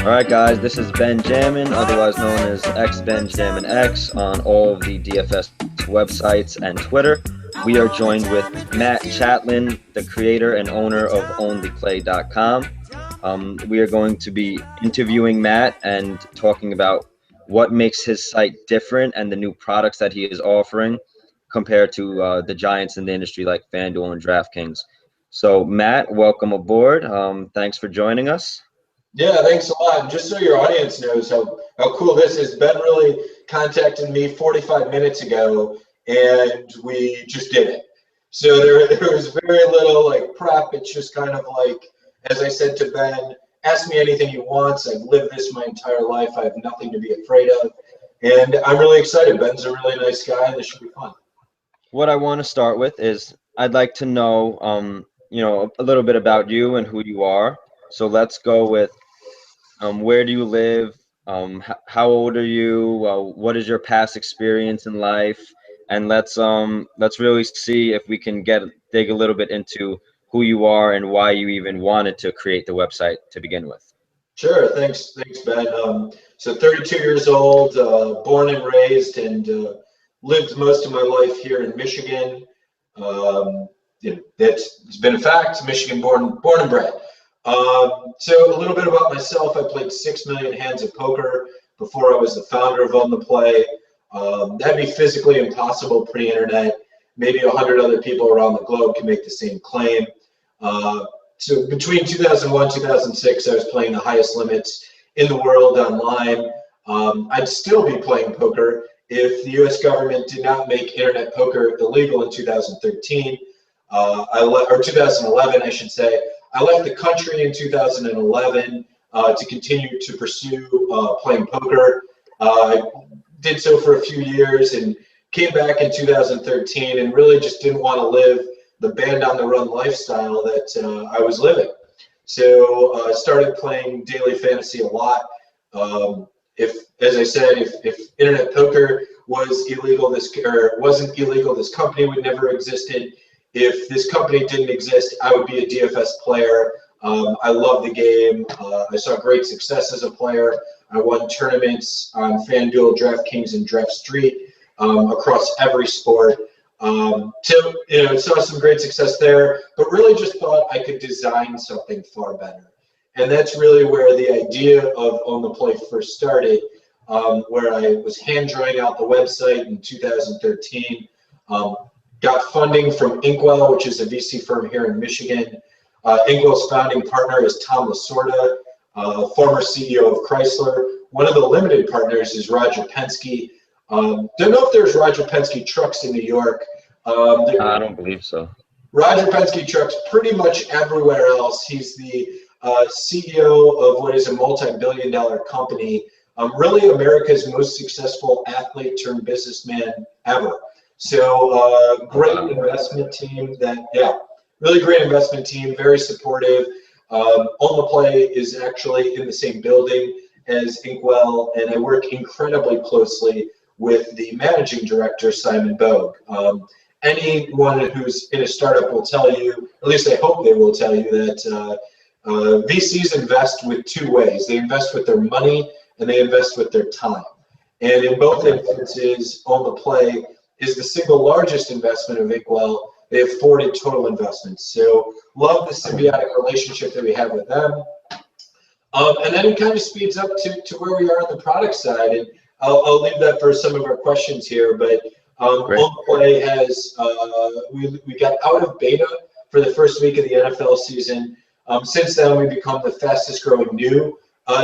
All right, guys, this is Jammin, otherwise known as xBenJamminx on all of the DFS websites and Twitter. We are joined with Matt Chatlin, the creator and owner of OnlyPlay.com. We are going to be interviewing Matt and talking about what makes his site different and the new products that he is offering compared to the giants in the industry like FanDuel and DraftKings. So, Matt, welcome aboard. Thanks for joining us. Yeah, thanks a lot. And just so your audience knows how cool this is, Ben really contacted me 45 minutes ago, and we just did it. So there was very little like prep. It's just kind of like, as I said to Ben, ask me anything you want. I've lived this my entire life. I have nothing to be afraid of. And I'm really excited. Ben's a really nice guy, and this should be fun. What I want to start with is I'd like to know, a little bit about you and who you are. So let's go with where do you live? How old are you? What is your past experience in life? And let's really see if we can dig a little bit into who you are and why you even wanted to create the website to begin with. Sure, thanks, Ben. So 32 years old, born and raised, and lived most of my life here in Michigan. It's been a fact. Michigan born and bred. So a little bit about myself. I played 6 million hands of poker before I was the founder of On the Play. That'd be physically impossible pre-internet. Maybe 100 other people around the globe can make the same claim. So between 2001 2006, I was playing the highest limits in the world online. I'd still be playing poker if the U.S. government did not make internet poker illegal in 2013, or 2011, I should say. I left the country in 2011 to continue to pursue playing poker. I did so for a few years and came back in 2013 and really just didn't want to live the band on the run lifestyle that I was living. So I started playing daily fantasy a lot. As I said, if internet poker was illegal, wasn't illegal, this company would never existed. If this company didn't exist, I would be a DFS player. I love the game. I saw great success as a player. I won tournaments on FanDuel, DraftKings, and Draft Street across every sport. Saw some great success there, but really just thought I could design something far better. And that's really where the idea of On the Play first started, where I was hand drawing out the website in 2013. Got funding from Inkwell, which is a VC firm here in Michigan. Inkwell's founding partner is Tom Lasorda, former CEO of Chrysler. One of the limited partners is Roger Penske. Don't know if there's Roger Penske trucks in New York. I don't believe so. Roger Penske trucks pretty much everywhere else. He's the CEO of what is a multi-billion-dollar company. Really America's most successful athlete turned businessman ever. So great investment team really great investment team, very supportive. On the Play is actually in the same building as Inkwell, and I work incredibly closely with the managing director, Simon Bogue. Anyone who's in a startup will tell you, at least I hope they will tell you, that VCs invest with two ways. They invest with their money and they invest with their time. And in both instances, On the Play is the single largest investment of Inkwell. They have 40 total investments. So love the symbiotic relationship that we have with them. And then it kind of speeds up to where we are on the product side. And I'll leave that for some of our questions here. But On the Play has, we got out of beta for the first week of the NFL season. Since then, we've become the fastest growing new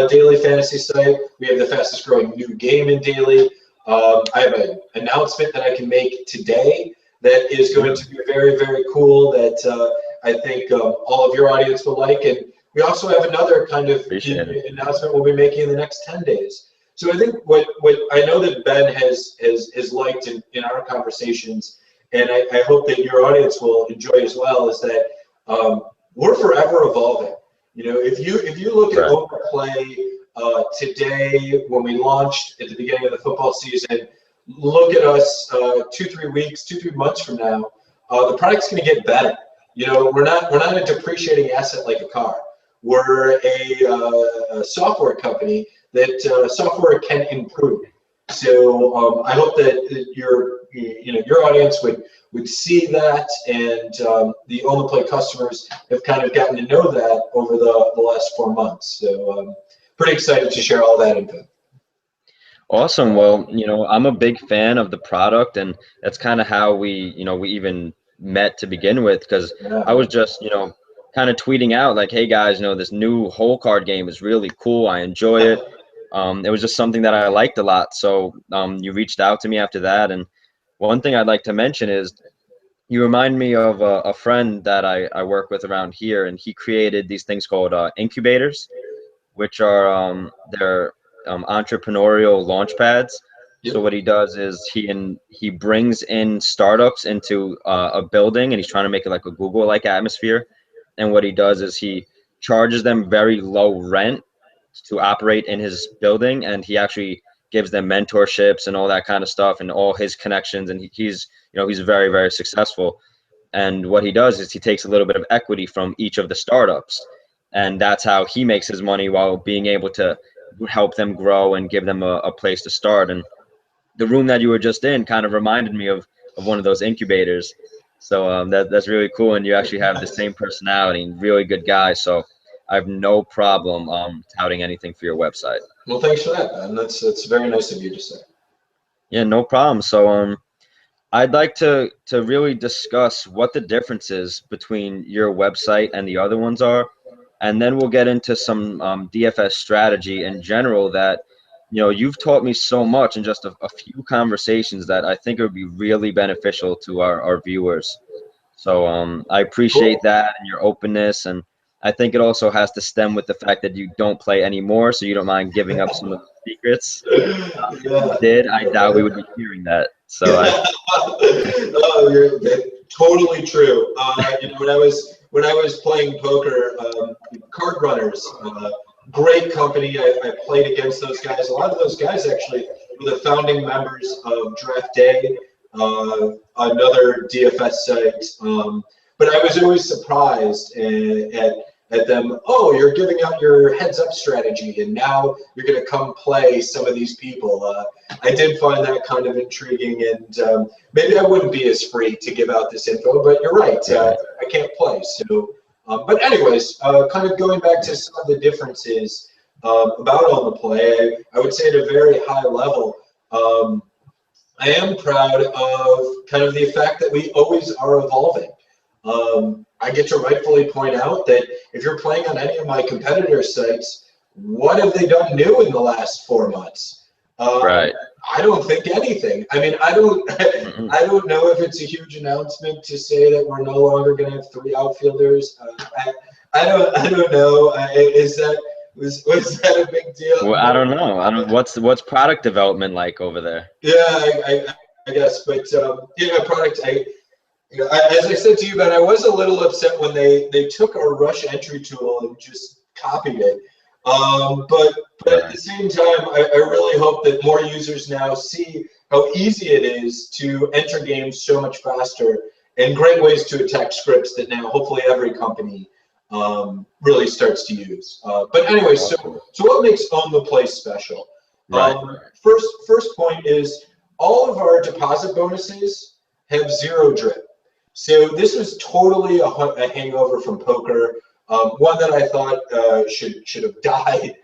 daily fantasy site. We have the fastest growing new game in daily. I have an announcement that I can make today that is going to be very, very cool that I think all of your audience will like. And we also have another kind of announcement we'll be making in the next 10 days. So I think what I know that Ben has liked in our conversations, and I hope that your audience will enjoy as well, is that we're forever evolving. If you look at On the Play today, when we launched at the beginning of the football season, look at us 2-3 months from now, the product's going to get better. We're not a depreciating asset like a car. we're a software company that software can improve. So I hope that your audience would see that, and the On the Play customers have kind of gotten to know that over the last 4 months. So pretty excited to share all that info. Awesome. Well, I'm a big fan of the product, and that's kind of how we even met to begin with, because I was just, kind of tweeting out like, hey guys, this new hole card game is really cool. I enjoy it. It was just something that I liked a lot. So you reached out to me after that. And one thing I'd like to mention is you remind me of a friend that I work with around here, and he created these things called incubators, which are they're entrepreneurial launch pads. Yep. So what he does is he brings in startups into a building, and he's trying to make it like a Google-like atmosphere. And what he does is he charges them very low rent to operate in his building, and he actually gives them mentorships and all that kind of stuff and all his connections, and he's very, very successful. And what he does is he takes a little bit of equity from each of the startups, and that's how he makes his money while being able to help them grow and give them a place to start. And the room that you were just in kind of reminded me of one of those incubators. So that's really cool, and you actually have the same personality and really good guy. So I have no problem touting anything for your website. Well, thanks for that, man. That's very nice of you to say. Yeah, no problem. So I'd like to really discuss what the differences between your website and the other ones are, and then we'll get into some DFS strategy in general that you've taught me so much in just a few conversations that I think it would be really beneficial to our viewers. So I appreciate that and your openness, and I think it also has to stem with the fact that you don't play anymore, so you don't mind giving up some of the secrets. If you did, I doubt we would be hearing that. So oh, you're totally true. When I was playing poker, Card Runners, great company. I played against those guys. A lot of those guys actually were the founding members of Draft Day, another DFS site. But I was always surprised at them. Oh, you're giving out your heads up strategy, and now you're going to come play some of these people. I did find that kind of intriguing, and maybe I wouldn't be as free to give out this info, but you're right. I can't play. So, but anyways, kind of going back to some of the differences about On the Play, I would say at a very high level, I am proud of kind of the fact that we always are evolving. I get to rightfully point out that if you're playing on any of my competitor sites, what have they done new in the last 4 months? Right. I don't think anything. I mean, I don't know if it's a huge announcement to say that we're no longer going to have 3 outfielders. I don't know. Was that a big deal? Well, I don't know. What's product development like over there? Yeah, I guess, but product. As I said to you, Ben, I was a little upset when they took our rush entry tool and just copied it. But at the same time, I really hope that more users now see how easy it is to enter games so much faster, and great ways to attack scripts that now hopefully every company really starts to use. But anyway, so what makes On the Play special? Right. First point is all of our deposit bonuses have 0 drip. So this was totally a hangover from poker, one that I thought should have died.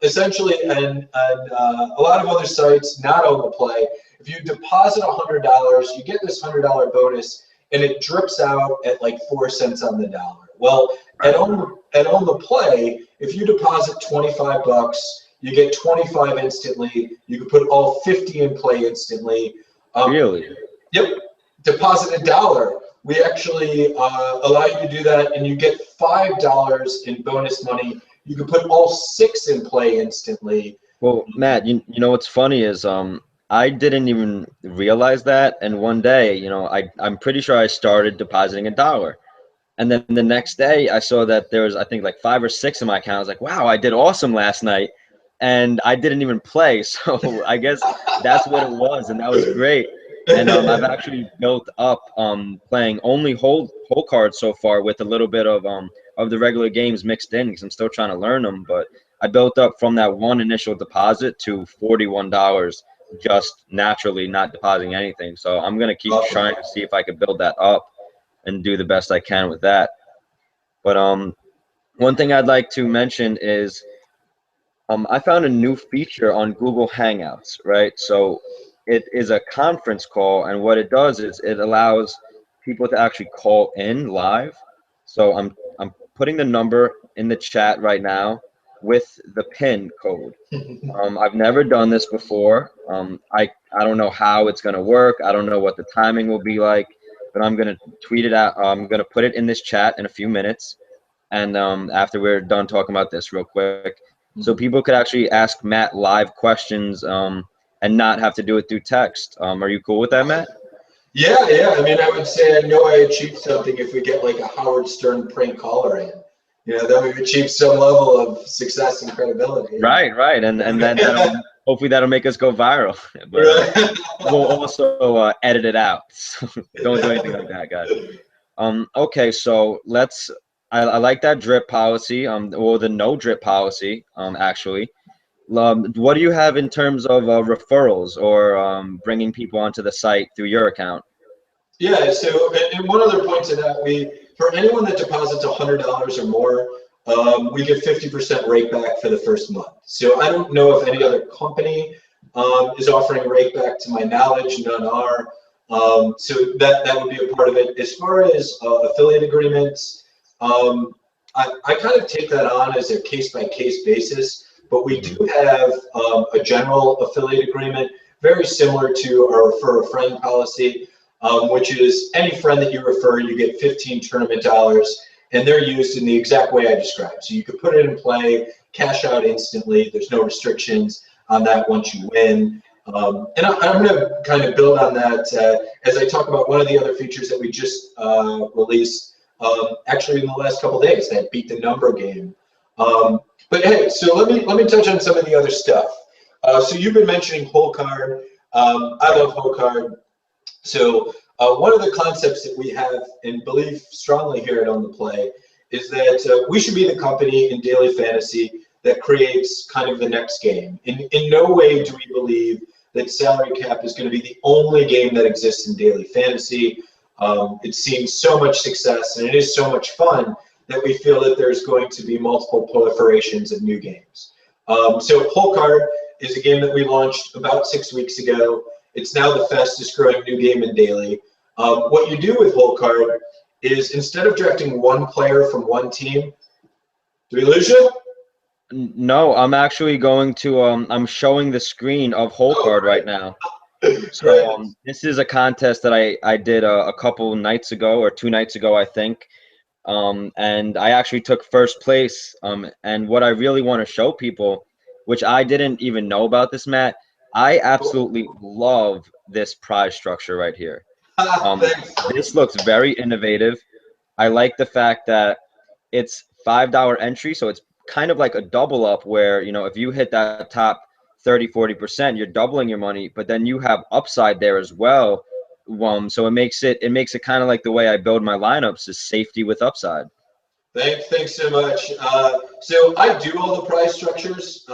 Essentially, and a lot of other sites, not On the Play, if you deposit $100, you get this $100 bonus, and it drips out at like 4 cents on the dollar. Well, at On the Play, if you deposit $25, you get 25 instantly. You can put all 50 in play instantly. Really? Yep. Deposit $1. We actually allow you to do that, and you get $5 in bonus money. You can put all 6 in play instantly. Well, Matt, you know what's funny is I didn't even realize that, and one day, I'm pretty sure I started depositing $1. And then the next day, I saw that there was, I think, like 5 or 6 in my account. I was like, wow, I did awesome last night. And I didn't even play. So I guess that's what it was. And that was great. And I've actually built up playing only whole cards so far with a little bit of of the regular games mixed in because I'm still trying to learn them. But I built up from that one initial deposit to $41 just naturally, not depositing anything. So I'm gonna keep Awesome. trying to see if I can build that up and do the best I can with that. But one thing I'd like to mention is I found a new feature on Google Hangouts, right? So it is a conference call, and what it does is it allows people to actually call in live. So I'm putting the number in the chat right now with the PIN code. I've never done this before. I don't know how it's gonna work. I don't know what the timing will be like, but I'm gonna tweet it out. I'm gonna put it in this chat in a few minutes, and after we're done talking about this real quick, so people could actually ask Matt live questions and not have to do it through text. Are you cool with that, Matt? Yeah, yeah. I mean, I would say I know I achieved something if we get like a Howard Stern prank caller in. You know, then we've achieved some level of success and credibility. Right, right, and then that'll hopefully that'll make us go viral. But Right. we'll also edit it out. So don't do anything like that, guys. Okay, so let's. I like that drip policy. Or the no drip policy. Actually. What do you have in terms of referrals or bringing people onto the site through your account? Yeah, so and one other point to that, for anyone that deposits $100 or more, we give 50% rate back for the first month. So I don't know if any other company is offering rate back. To my knowledge, none are. So that would be a part of it. As far as affiliate agreements, I kind of take that on as a case-by-case basis, but we do have a general affiliate agreement, very similar to our refer a friend policy, which is any friend that you refer, you get 15 tournament dollars, and they're used in the exact way I described. So you could put it in play, cash out instantly. There's no restrictions on that once you win. And I'm going to kind of build on that as I talk about one of the other features that we just released actually in the last couple of days, that beat the number game. But hey, so let me touch on some of the other stuff. So you've been mentioning hole card. I love hole card. So one of the concepts that we have and believe strongly here at On the Play is that we should be the company in daily fantasy that creates kind of the next game. In no way do we believe that salary cap is going to be the only game that exists in daily fantasy. It's seen so much success and it is so much fun that we feel that there's going to be multiple proliferations of new games. So Hole Card is a game that we launched about 6 weeks ago. It's now the fastest growing new game in daily. What you do with Hole Card is instead of drafting one player from one team, do we lose you? No, I'm actually going to I'm showing the screen of Hole Card right now. So Great. this is a contest that I did a couple nights ago or 2 nights ago, I think. And I actually took first place. And what I really want to show people, which I didn't even know about this, Matt, I absolutely love this prize structure right here. Thanks. This looks very innovative. I like the fact that it's $5 entry, so it's kind of like a double up where, if you hit that top 30-40%, you're doubling your money, but then you have upside there as well. So it makes it kind of like the way I build my lineups is safety with upside. Thanks so much. So I do all the prize structures.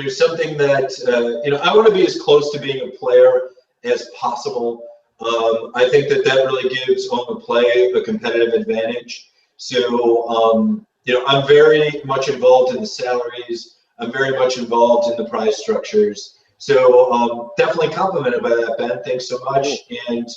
Something that I want to be as close to being a player as possible. I think that really gives On the Play a competitive advantage. So I'm very much involved in the salaries. I'm very much involved in the prize structures. So definitely complimented by that, Ben. Thanks so much. And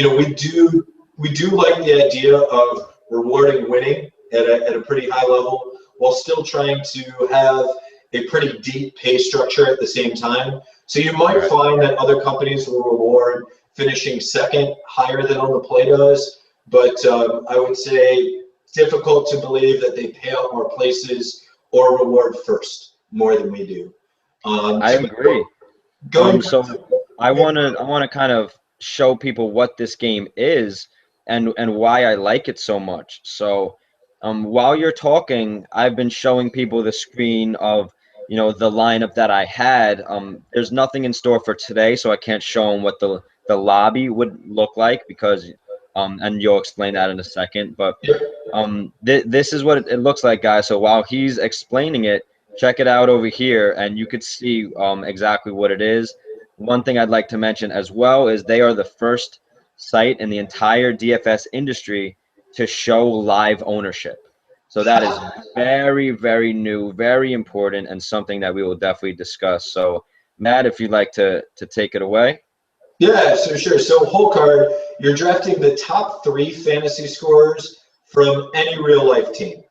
we do like the idea of rewarding winning at a pretty high level while still trying to have a pretty deep pay structure at the same time. So you might find that other companies will reward finishing second higher than On the Play does, but I would say difficult to believe that they pay out more places or reward first more than we do. I agree. So I want to kind of show people what this game is and why I like it so much. So while you're talking, I've been showing people the screen of the lineup that I had. There's nothing in store for today, so I can't show them what the lobby would look like because and you'll explain that in a second. But this is what it looks like, guys. So while he's explaining it, check it out over here, and you could see exactly what it is. One thing I'd like to mention as well is they are the first site in the entire DFS industry to show live ownership. So that is very, very new, very important, and something that we will definitely discuss. So Matt, if you'd like to take it away. Yeah, so sure. So whole card, you're drafting the top 3 fantasy scorers from any real life team.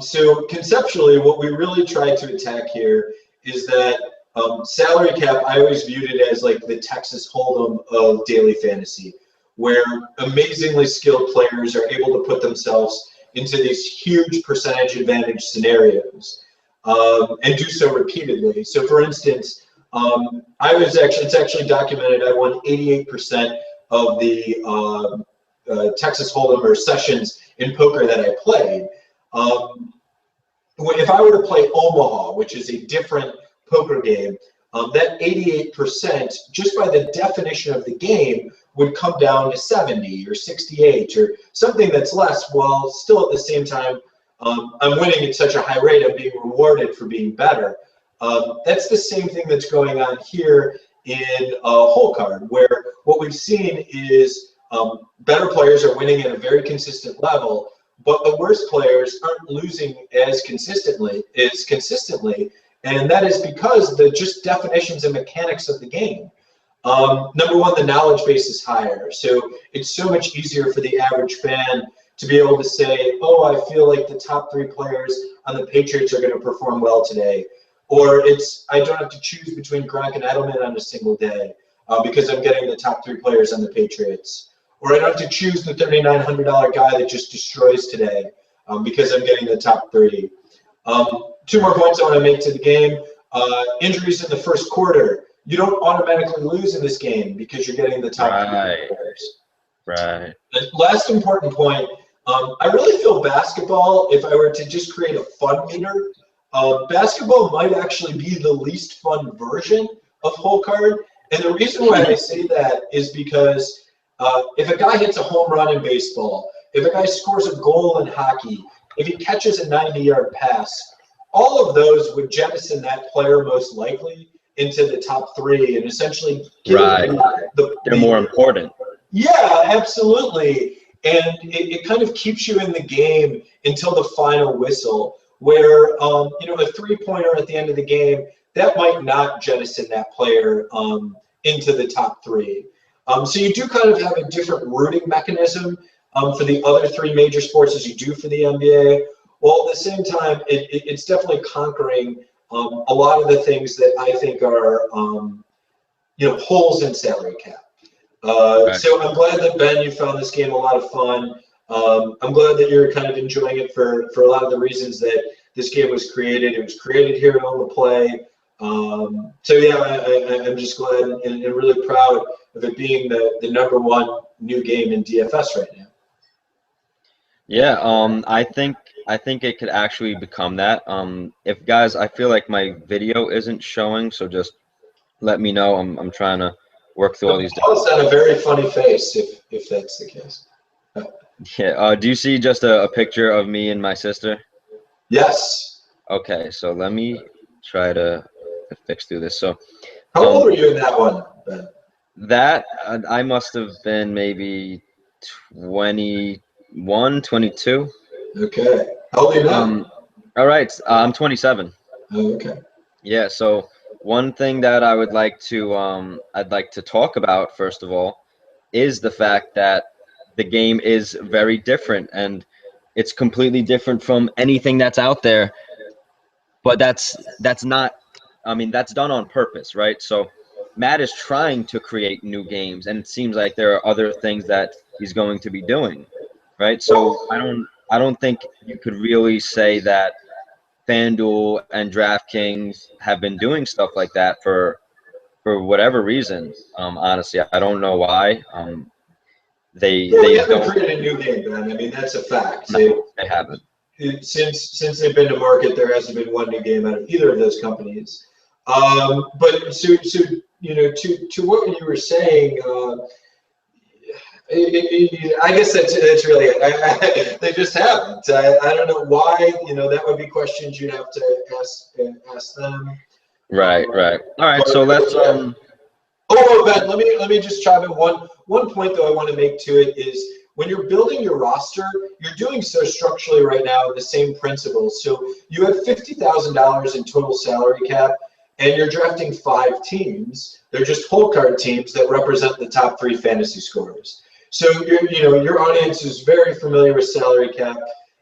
So conceptually, what we really try to attack here is that salary cap, I always viewed it as like the Texas Hold'em of daily fantasy, where amazingly skilled players are able to put themselves into these huge percentage advantage scenarios and do so repeatedly. So for instance, it's actually documented, I won 88% of the Texas Hold'em or sessions in poker that I played. If I were to play Omaha, which is a different poker game, that 88%, just by the definition of the game, would come down to 70 or 68 or something that's less, while still at the same time, I'm winning at such a high rate, I'm being rewarded for being better. That's the same thing that's going on here in whole card, where what we've seen is better players are winning at a very consistent level, but the worst players aren't losing as consistently, and that is because the just definitions and mechanics of the game. Number one, the knowledge base is higher, so it's so much easier for the average fan to be able to say, oh, I feel like the top 3 players on the Patriots are going to perform well today. Or I don't have to choose between Gronk and Edelman on a single day because I'm getting the top 3 players on the Patriots. Or I don't have to choose the $3,900 guy that just destroys today because I'm getting the top 3. 2 more points I want to make to the game. Injuries in the first quarter. You don't automatically lose in this game because you're getting the top 3 players. Right. The last important point, I really feel basketball, if I were to just create a fun meter, basketball might actually be the least fun version of whole card. And the reason why I say that is because if a guy hits a home run in baseball, if a guy scores a goal in hockey, if he catches a 90-yard pass, all of those would jettison that player most likely into the top 3 and essentially give they're more important. Yeah, absolutely. And it kind of keeps you in the game until the final whistle, where a 3-pointer at the end of the game, that might not jettison that player into the top 3. So you do kind of have a different rooting mechanism for the other 3 major sports as you do for the NBA. Well, at the same time, it's definitely conquering a lot of the things that I think are holes in salary cap. So I'm glad that, Ben, you found this game a lot of fun. I'm glad that you're kind of enjoying it for a lot of the reasons that this game was created. It was created here at On The Play. So yeah, I'm just glad and really proud of it being the #1 new game in DFS right now. Yeah, I think it could actually become that. If guys, I feel like my video isn't showing, so just let me know. I'm trying to work through all these. Paul's got a very funny face, if that's the case. Yeah. Do you see just a picture of me and my sister? Yes. Okay, so let me try to fix through this. So, how old were you in that one, Ben? That I must have been maybe 21, 22. Okay. How old are you now? All right, I'm 27. Oh, okay. Yeah. So one thing that I would like to I'd like to talk about first of all is the fact that the game is very different and it's completely different from anything that's out there. But that's not. I mean, that's done on purpose, right? So Matt is trying to create new games, and it seems like there are other things that he's going to be doing, right? So I don't think you could really say that FanDuel and DraftKings have been doing stuff like that for whatever reason. Honestly, I don't know why. They haven't created a new game, Ben. I mean, that's a fact. No, they haven't. Since they've been to market, there hasn't been one new game out of either of those companies. But so to what you were saying, I guess that's really it. They just haven't. I don't know why. That would be questions you'd have to ask them. Right, right. All right, so let's Yeah. Oh, Ben, let me just chime in. One point though I want to make to it is when you're building your roster, you're doing so structurally right now the same principles. So you have $50,000 in total salary cap, and you're drafting 5 teams. They're just whole card teams that represent the top 3 fantasy scorers. So your audience is very familiar with salary cap.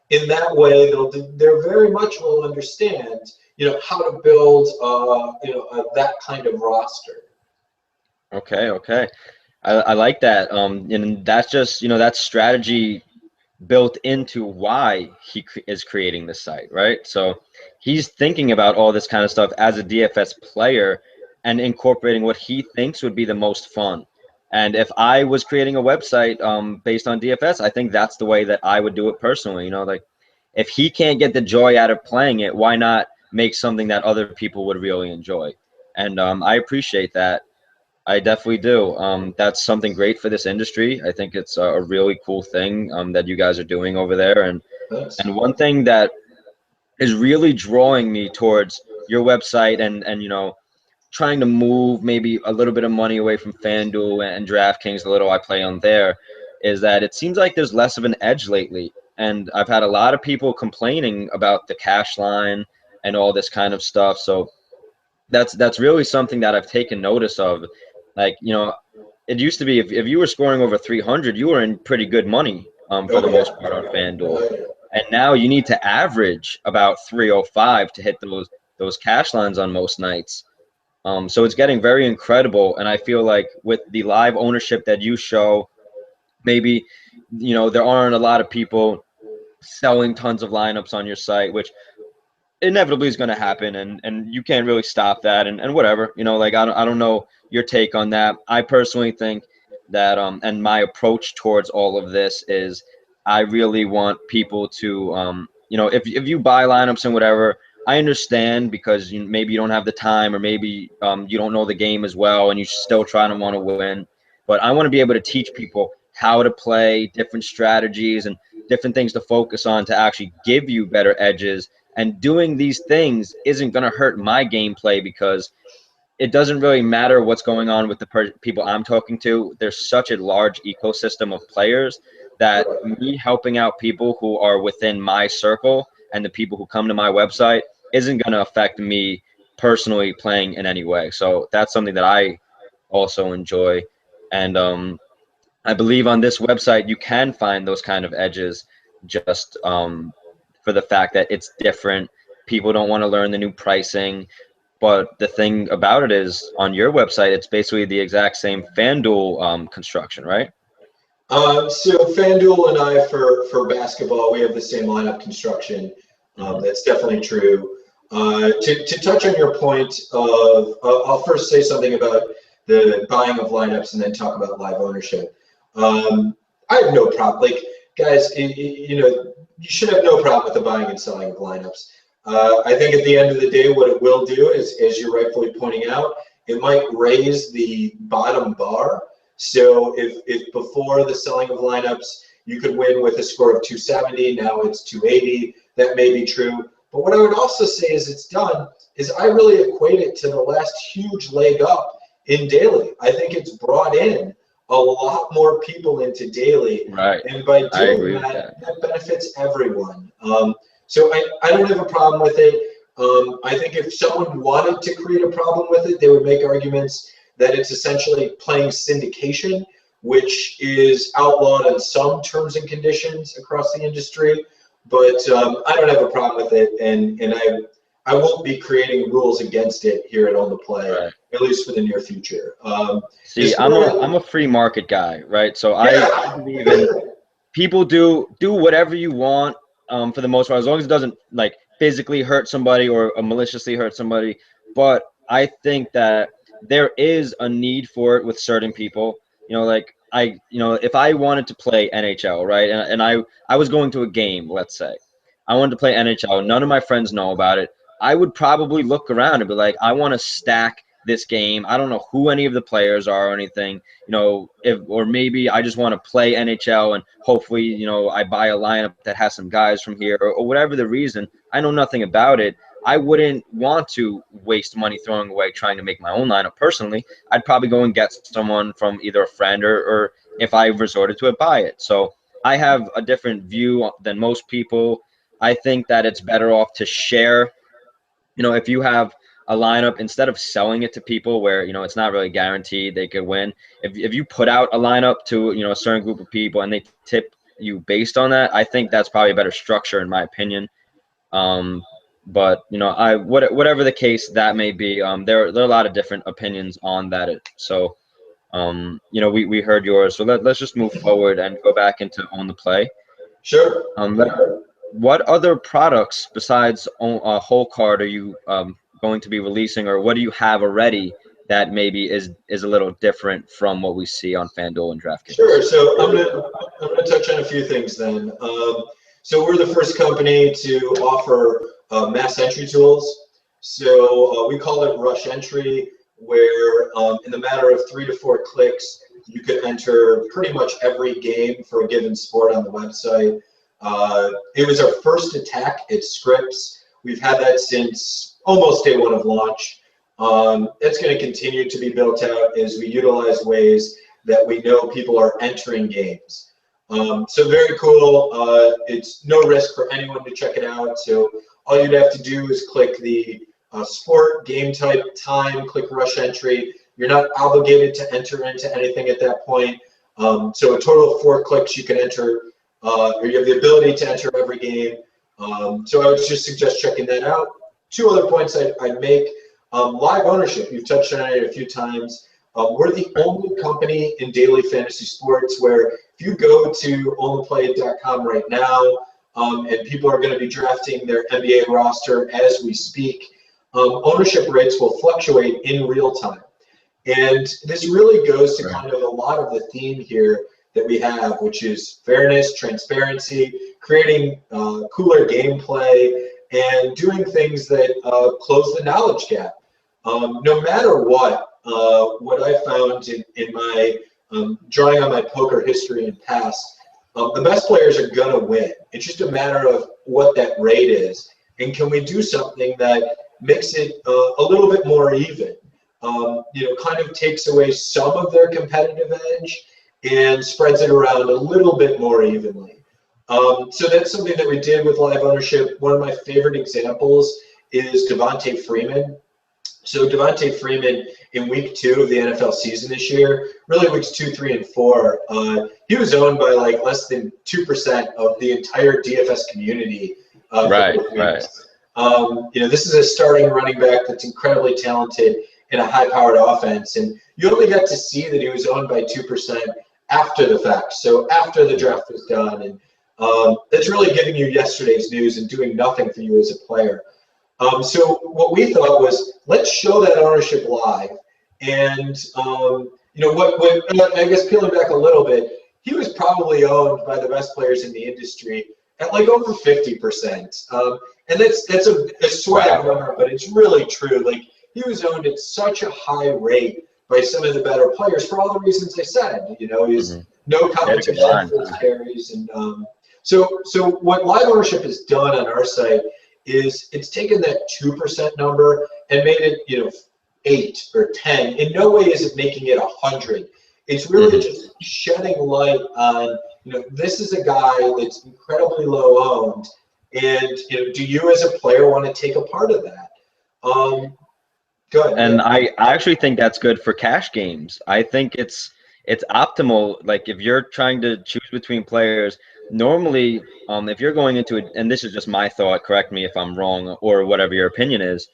In that way, they're very much will understand how to build that kind of roster. okay, okay. I like that. And that's just, that's strategy built into why he is creating the site, right? So he's thinking about all this kind of stuff as a DFS player and incorporating what he thinks would be the most fun. And if I was creating a website based on DFS, I think that's the way that I would do it personally. Like if he can't get the joy out of playing it, why not make something that other people would really enjoy? And I appreciate that. I definitely do. That's something great for this industry. I think it's a really cool thing that you guys are doing over there. And one thing that is really drawing me towards your website and trying to move maybe a little bit of money away from FanDuel and DraftKings, the little I play on there, is that it seems like there's less of an edge lately. And I've had a lot of people complaining about the cash line and all this kind of stuff. So that's really something that I've taken notice of. Like, it used to be if you were scoring over 300, you were in pretty good money for the most part on FanDuel. And now you need to average about 305 to hit those cash lines on most nights. So it's getting very incredible. And I feel like with the live ownership that you show, maybe, there aren't a lot of people selling tons of lineups on your site, which inevitably is going to happen, and you can't really stop that, and whatever, like I don't know your take on that. I personally think that and my approach towards all of this is I really want people to if you buy lineups and whatever, I understand because maybe you don't have the time, or maybe you don't know the game as well and you still trying to want to win, but I want to be able to teach people how to play different strategies and different things to focus on to actually give you better edges. And doing these things isn't going to hurt my gameplay because it doesn't really matter what's going on with the people I'm talking to. There's such a large ecosystem of players that me helping out people who are within my circle and the people who come to my website isn't going to affect me personally playing in any way. So that's something that I also enjoy. And I believe on this website you can find those kind of edges just for the fact that it's different. People don't want to learn the new pricing. But the thing about it is on your website, it's basically the exact same FanDuel construction, right? So FanDuel and I for basketball, we have the same lineup construction. That's definitely true. To touch on your point of, I'll first say something about the buying of lineups and then talk about live ownership. I have no problem. Like, guys, you should have no problem with the buying and selling of lineups. I think at the end of the day, what it will do is, as you're rightfully pointing out, it might raise the bottom bar. So if before the selling of lineups, you could win with a score of 270, now it's 280, that may be true. But what I would also say is I really equate it to the last huge leg up in daily. I think it's brought in a lot more people into daily. Right. And by doing that benefits everyone. So I don't have a problem with it. I think if someone wanted to create a problem with it, they would make arguments that it's essentially playing syndication, which is outlawed in some terms and conditions across the industry. But I don't have a problem with it, and I won't be creating rules against it here at On the Play, at least for the near future. See, I'm a free market guy, right? So I believe in people do whatever you want for the most part, as long as it doesn't like physically hurt somebody or maliciously hurt somebody. But I think that there is a need for it with certain people. Like if I wanted to play NHL, right, and I was going to a game, let's say, I wanted to play NHL, none of my friends know about it, I would probably look around and be like, I want to stack this game. I don't know who any of the players are or anything, you know, or maybe I just want to play NHL and hopefully, you know, I buy a lineup that has some guys from here, or whatever the reason. I know nothing about it. I wouldn't want to waste money throwing away trying to make my own lineup personally. I'd probably go and get someone from either a friend, or if I resorted to it, buy it. So I have a different view than most people. I think that it's better off to share. You know, if you have a lineup, instead of selling it to people where, you know, it's not really guaranteed they could win, if you put out a lineup to, you know, a certain group of people and they tip you based on that, I think that's probably a better structure in my opinion. But you know, whatever the case that may be, there are a lot of different opinions on that. So you know, we heard yours, so let's just move forward and go back into Own the Play. Sure. What other products besides Whole Card are you going to be releasing, or what do you have already that maybe is a little different from what we see on FanDuel and DraftKings? Sure. So I'm gonna touch on a few things then. So we're the first company to offer mass entry tools. So we call it Rush Entry, where in the matter of 3 to 4 clicks, you could enter pretty much every game for a given sport on the website. It was our first attack at scripts. We've had that since almost day one of launch. It's going to continue to be built out as we utilize ways that we know people are entering games. So very cool. It's no risk for anyone to check it out. So all you'd have to do is click the sport, game type, time, click Rush Entry. You're not obligated to enter into anything at that point. So a total of 4 clicks you can enter, or you have the ability to enter every game. So I would just suggest checking that out. 2 other points I'd make. Live ownership, you've touched on it a few times. We're the only company in daily fantasy sports where if you go to onlyplay.com right now, and people are going to be drafting their NBA roster as we speak, ownership rates will fluctuate in real time. And this really goes to kind of a lot of the theme here that we have, which is fairness, transparency, creating cooler gameplay, and doing things that close the knowledge gap. No matter what I found in my drawing on my poker history and past, the best players are going to win. It's just a matter of what that rate is. And can we do something that makes it a little bit more even? You know, kind of takes away some of their competitive edge and spreads it around a little bit more evenly. So that's something that we did with live ownership. One of my favorite examples is Devontae Freeman. So Devontae Freeman in week 2 of the NFL season this year, really weeks 2, 3, and 4, he was owned by like less than 2% of the entire DFS community. Right. You know, this is a starting running back that's incredibly talented in a high-powered offense, and you only got to see that he was owned by 2% after the fact. So after the draft was done, and that's really giving you yesterday's news and doing nothing for you as a player. So what we thought was, let's show that ownership live. And, you know, what I guess peeling back a little bit, he was probably owned by the best players in the industry at like over 50%. And that's a swag number, but it's really true. Like, he was owned at such a high rate by some of the better players for all the reasons I said. You know, he's no competition for his carries. And so what live ownership has done on our site is it's taken that 2% number and made it, you know, 8 or 10. In no way is it making it 100. It's really just shedding light on, you know, this is a guy that's incredibly low owned, and you know, do you as a player want to take a part of that? Go ahead. And I actually think that's good for cash games. I think it's optimal. Like if you're trying to choose between players, normally, if you're going into it, and this is just my thought, correct me if I'm wrong or whatever your opinion is.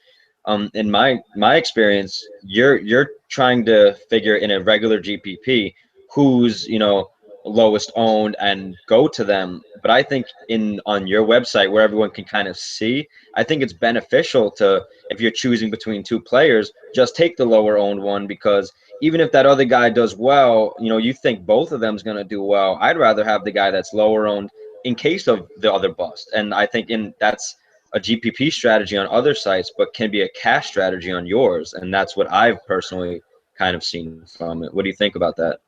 In my experience, you're trying to figure in a regular GPP who's, you know, lowest owned and go to them. But I think on your website where everyone can kind of see, I think it's beneficial to, if you're choosing between 2 players, just take the lower owned one, because even if that other guy does well, you know, you think both of them is going to do well. I'd rather have the guy that's lower owned in case of the other bust. And I think that's a GPP strategy on other sites, but can be a cash strategy on yours. And that's what I've personally kind of seen from it. What do you think about that?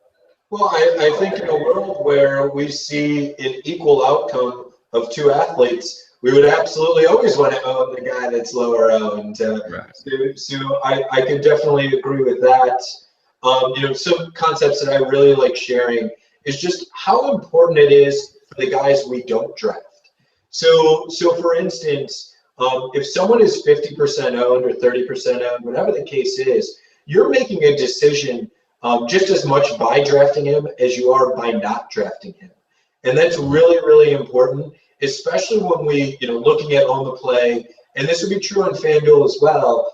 Well, I think in a world where we see an equal outcome of two athletes, we would absolutely always want to own the guy that's lower owned. Right. So I could definitely agree with that. Some concepts that I really like sharing is just how important it is for the guys we don't draft. So for instance, if someone is 50% owned or 30% owned, whatever the case is, you're making a decision just as much by drafting him as you are by not drafting him. And that's really, really important, especially when looking at on the play, and this would be true on FanDuel as well,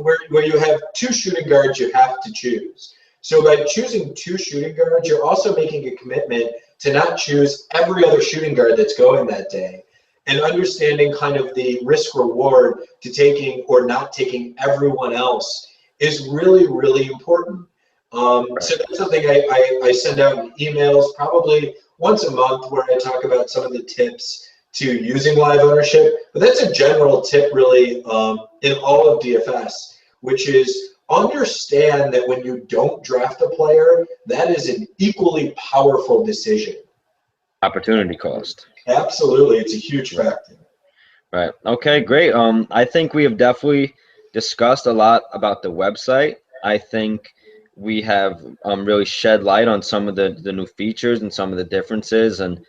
where you have two shooting guards you have to choose. So by choosing two shooting guards, you're also making a commitment to not choose every other shooting guard that's going that day, and understanding kind of the risk reward to taking or not taking everyone else is really, really important. So that's something I send out in emails probably once a month, where I talk about some of the tips to using live ownership. But that's a general tip really in all of DFS, which is understand that when you don't draft a player, that is an equally powerful decision. Opportunity cost. Absolutely, it's a huge factor. Right. Okay, great. I think we have definitely discussed a lot about the website. I think we have really shed light on some of the new features and some of the differences, and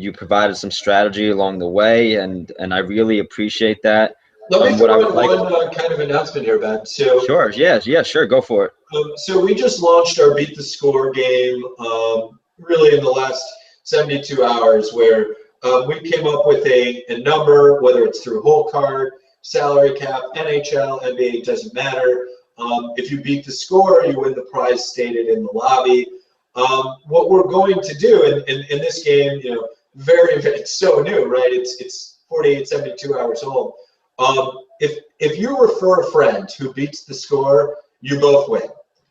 you provided some strategy along the way, and I really appreciate that. Let me throw in one kind of announcement here, Ben. So sure, sure, go for it. So we just launched our Beat the Score game really in the last 72 hours, where we came up with a number, whether it's through whole card, salary cap, NHL, NBA, doesn't matter. If you beat the score, you win the prize stated in the lobby. What we're going to do in this game, it's so new, right? It's 48, 72 hours old. If you refer a friend who beats the score, you both win.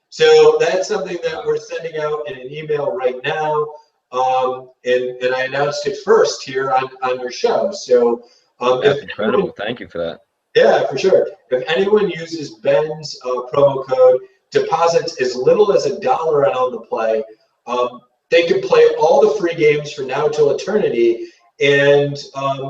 So that's something that we're sending out in an email right now. And I announced it first here on your show. So that's incredible. Thank you for that. Yeah, for sure. If anyone uses Ben's promo code, deposits as little as $1 on the play, they can play all the free games from now till eternity. And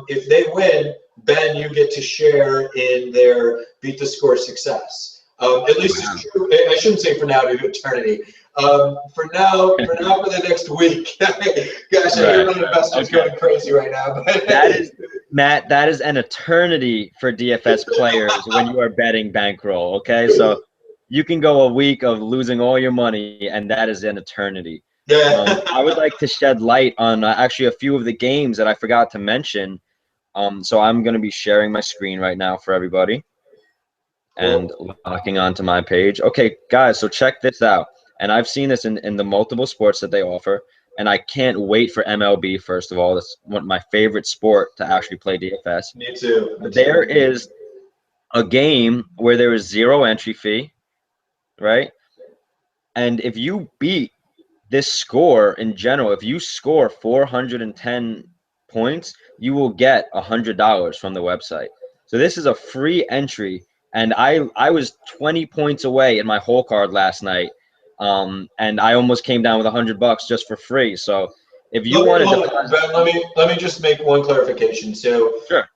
if they win, Ben, you get to share in their Beat the Score success. At least it's true. I shouldn't say for now to eternity. For now, for the next week. Gosh, I hear my investors going crazy right now. That is, Matt, that is an eternity for DFS players when you are betting bankroll. Okay, so you can go a week of losing all your money, and that is an eternity. I would like to shed light on actually a few of the games that I forgot to mention. So I'm going to be sharing my screen right now for everybody and locking onto my page. Okay, guys, so check this out. And I've seen this in the multiple sports that they offer, and I can't wait for MLB, first of all. That's one of my favorite sport to actually play DFS. Me too. There is a game where there is 0 entry fee, right? And if you beat this score in general, if you score 410 points, you will get $100 from the website. So this is a free entry, and I was 20 points away in my whole card last night, and I almost came down with $100 just for free. So if you wanted to, let me just make one clarification. So sure.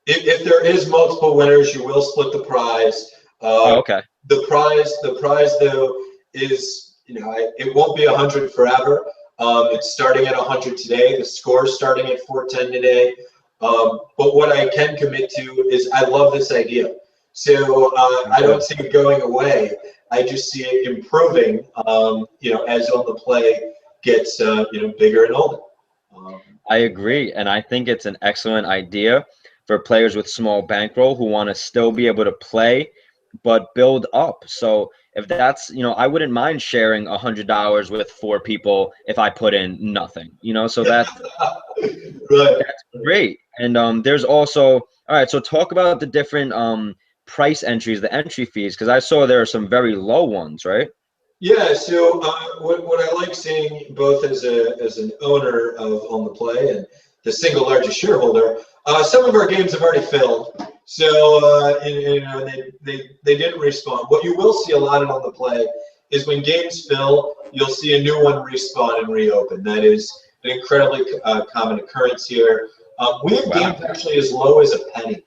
If there is multiple winners, you will split the prize. Okay. The prize though is, it won't be 100 forever. It's starting at 100 today. The score is starting at 410 today. But what I can commit to is I love this idea. So I don't see it going away. I just see it improving, as on the play gets, bigger and older. I agree, and I think it's an excellent idea for players with small bankroll who want to still be able to play but build up. So if that's, I wouldn't mind sharing $100 with 4 people if I put in nothing, so that's great. And there's also, all right, so talk about the different price entries, the entry fees, because I saw there are some very low ones, right? Yeah, so what I like seeing, both as an owner of On the Play and the single largest shareholder, Some of our games have already filled, so they didn't respawn. What you will see a lot on the play is when games fill, you'll see a new one respawn and reopen. That is an incredibly common occurrence here. We have games actually as low as a penny.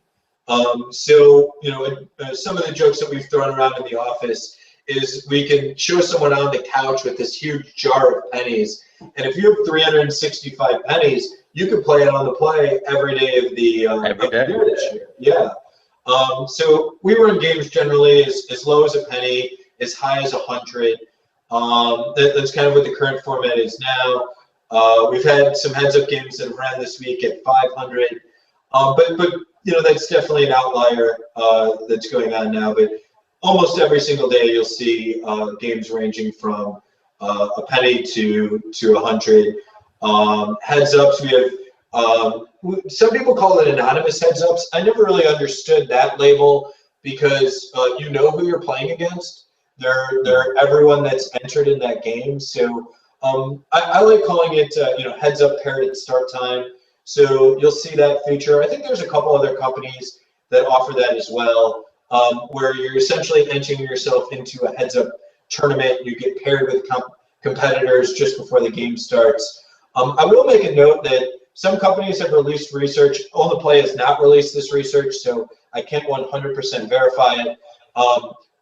Some of the jokes that we've thrown around in the office is we can show someone on the couch with this huge jar of pennies, and if you have 365 pennies, you can play it on the play every day of the year this year. Yeah. So we run games generally as low as a penny, as high as 100. That's kind of what the current format is now. We've had some heads-up games that have ran this week at 500, but that's definitely an outlier that's going on now. But almost every single day you'll see games ranging from a penny to 100. Heads-ups, we have some people call it anonymous heads-ups. I never really understood that label because you know who you're playing against. They're everyone that's entered in that game. So I like calling it heads-up paired at start time. So you'll see that feature. I think there's a couple other companies that offer that as well, where you're essentially entering yourself into a heads-up tournament. You get paired with competitors just before the game starts. I will make a note that some companies have released research. OnThePlay has not released this research, so I can't 100% verify it.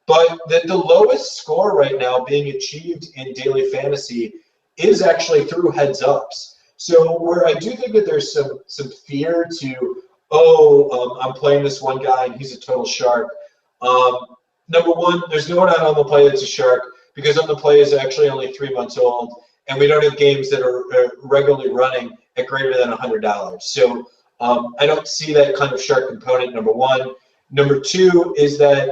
But the lowest score right now being achieved in daily fantasy is actually through heads-ups. So where I do think that there's some fear to, I'm playing this one guy and he's a total shark. Number one, there's no one on the play that's a shark because on the play is actually only 3 months old, and we don't have games that are regularly running at greater than $100. So I don't see that kind of shark component, number one. Number two is that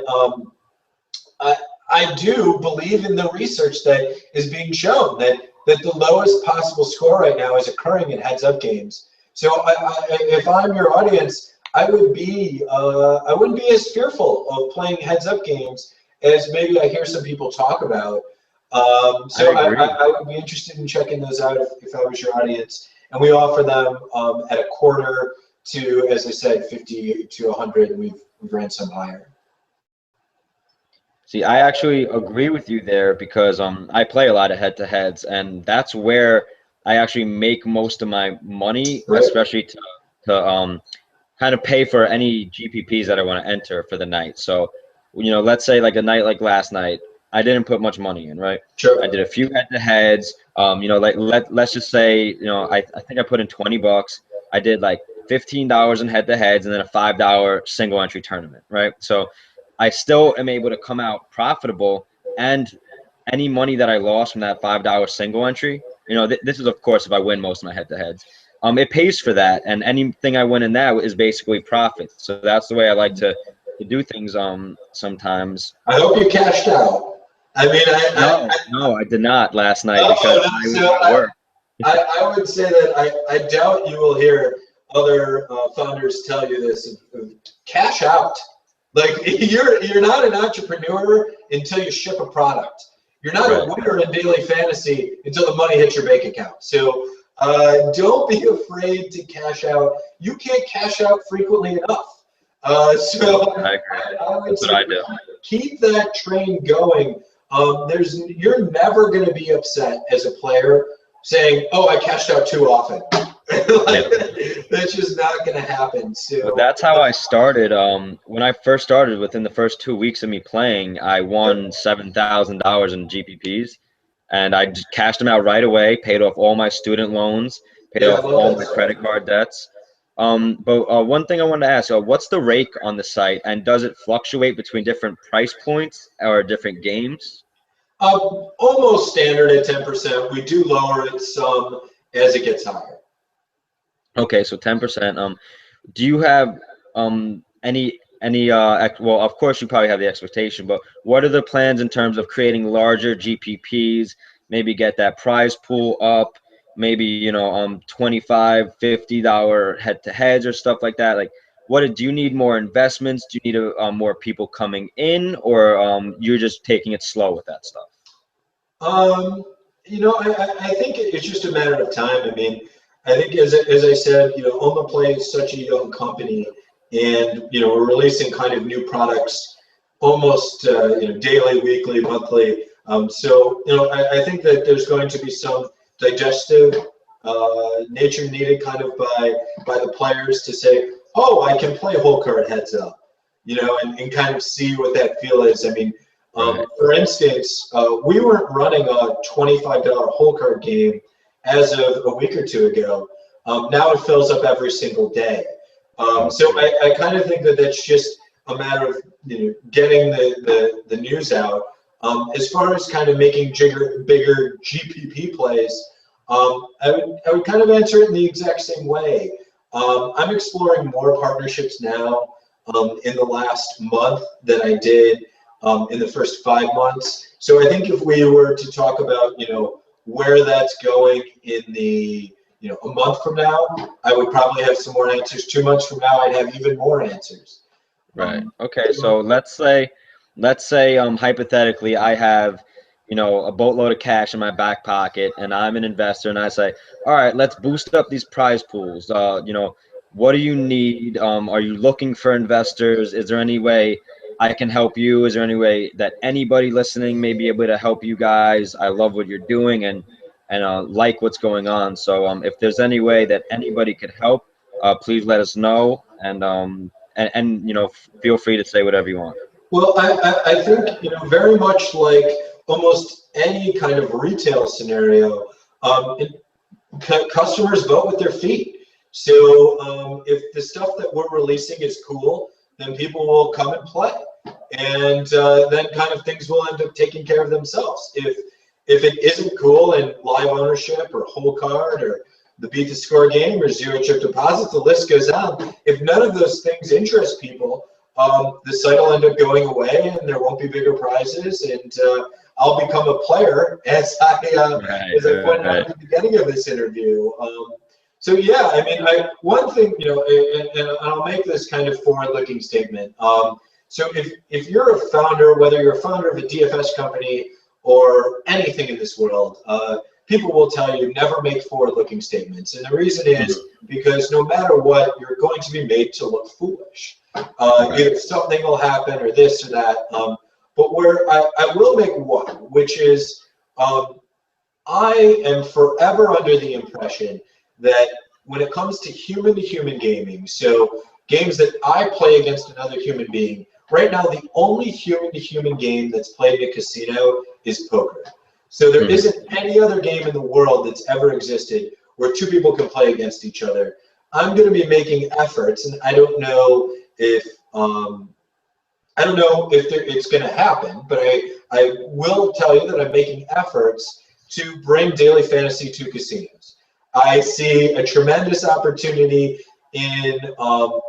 I do believe in the research that is being shown that the lowest possible score right now is occurring in heads-up games. So if I'm your audience, I wouldn't be as fearful of playing heads-up games as maybe I hear some people talk about. So I would be interested in checking those out if I was your audience. And we offer them at a quarter to, as I said, 50 to 100, and we've ran some higher. See, I actually agree with you there because I play a lot of head-to-heads, and that's where I actually make most of my money, right, especially to kind of pay for any GPPs that I want to enter for the night. So, let's say like a night like last night, I didn't put much money in, right? Sure. I did a few head-to-heads. Let's just say, I think I put in 20 bucks. I did like $15 in head-to-heads and then a $5 single entry tournament, right? So I still am able to come out profitable, and any money that I lost from that $5 single entry, this is of course if I win most of my head-to-heads, it pays for that, and anything I win in that is basically profit. So that's the way I like to do things sometimes. I hope you cashed out. I mean, no, I did not last night because I was at work. I would say that I doubt you will hear other founders tell you this. Cash out. Like you're not an entrepreneur until you ship a product. You're not a winner in daily fantasy until the money hits your bank account. So don't be afraid to cash out. You can't cash out frequently enough. So I agree. That's what I do. Keep that train going. You're never going to be upset as a player saying, "Oh, I cashed out too often." That's just not going to happen. So but that's how I started. When I first started, within the first 2 weeks of me playing, I won $7,000 in GPPs, and I just cashed them out right away. Paid off all my student loans, paid off all my credit card debts. But one thing I wanted to ask, what's the rake on the site, and does it fluctuate between different price points or different games? Almost standard at 10%. We do lower it some as it gets higher. Okay, so 10%. Do you have any well, of course you probably have the expectation, but what are the plans in terms of creating larger GPPs, maybe get that prize pool up, maybe $25, $50 head-to-heads or stuff like that? Like, do you need more investments? Do you need more people coming in, or you're just taking it slow with that stuff? I think it's just a matter of time. I mean, I think as I said, On the Play is such a young company, and we're releasing kind of new products almost daily, weekly, monthly. So I think that there's going to be some digestive nature needed kind of by the players to say, oh, I can play whole card heads up, and kind of see what that feel is. I mean, Right. for instance, we weren't running a $25 whole card game as of a week or two ago. Now it fills up every single day. So I kind of think that that's just a matter of getting the news out. As far as kind of making bigger GPP plays, I would kind of answer it in the exact same way. I'm exploring more partnerships now in the last month than I did in the first 5 months. So I think if we were to talk about where that's going in the a month from now, I would probably have some more answers. 2 months from now, I'd have even more answers. Right. Okay. So let's say hypothetically I have a boatload of cash in my back pocket and I'm an investor and I say, all right, let's boost up these prize pools. What do you need? Are you looking for investors? Is there any way I can help you? Is there any way that anybody listening may be able to help you guys? I love what you're doing and like what's going on. So if there's any way that anybody could help, please let us know. And feel free to say whatever you want. Well, I think very much like almost any kind of retail scenario, customers vote with their feet. So if the stuff that we're releasing is cool, then people will come and play, and then kind of things will end up taking care of themselves. If it isn't cool and live ownership or whole card or the beat the score game or zero chip deposit, the list goes on. If none of those things interest people, the site will end up going away and there won't be bigger prizes, and I'll become a player as I pointed out at the beginning of this interview. So yeah, I mean, one thing, and I'll make this kind of forward-looking statement. So if you're a founder, whether you're a founder of a DFS company or anything in this world, people will tell you never make forward-looking statements. And the reason is because no matter what, you're going to be made to look foolish. Either something will happen or this or that. But where I will make one, which is I am forever under the impression that when it comes to human gaming, so games that I play against another human being, right now the only human-to-human game that's played in a casino is poker. So there isn't any other game in the world that's ever existed where two people can play against each other. I'm going to be making efforts, and I don't know if it's going to happen, but I will tell you that I'm making efforts to bring daily fantasy to casinos. I see a tremendous opportunity in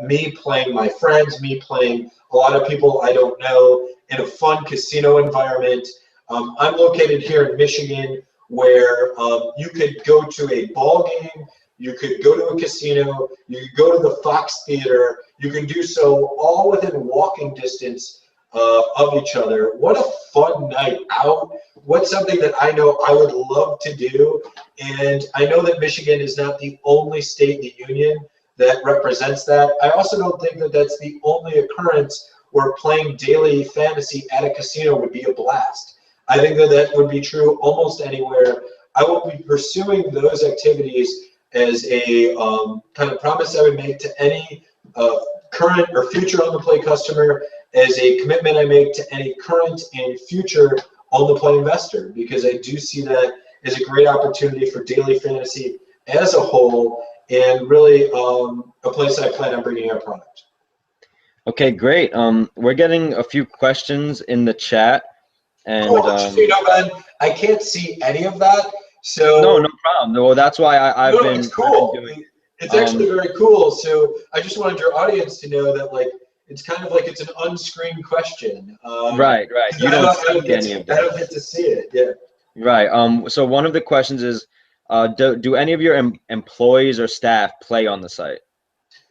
me playing my friends, me playing a lot of people I don't know in a fun casino environment. I'm located here in Michigan, where you could go to a ball game, you could go to a casino, you could go to the Fox Theater, you can do so all within walking distance of each other. What a fun night out. What's something that I know I would love to do. And I know that Michigan is not the only state in the union that represents that. I also don't think that that's the only occurrence where playing daily fantasy at a casino would be a blast. I think that that would be true almost anywhere. I will be pursuing those activities as a kind of promise I would make to any current or future on the play customer, as a commitment I make to any current and future on the play investor, because I do see that as a great opportunity for daily fantasy as a whole, and really a place I plan on bringing our product. Okay, great. We're getting a few questions in the chat. And Ben, I can't see any of that. So no problem. Well, that's why I've been. It's cool. I've been doing, it's actually very cool. So I just wanted your audience to know that, like, it's kind of like it's an unscreened question. Right. You don't see any of that. I don't get to see it. Yeah. Right. So one of the questions is, do any of your employees or staff play on the site?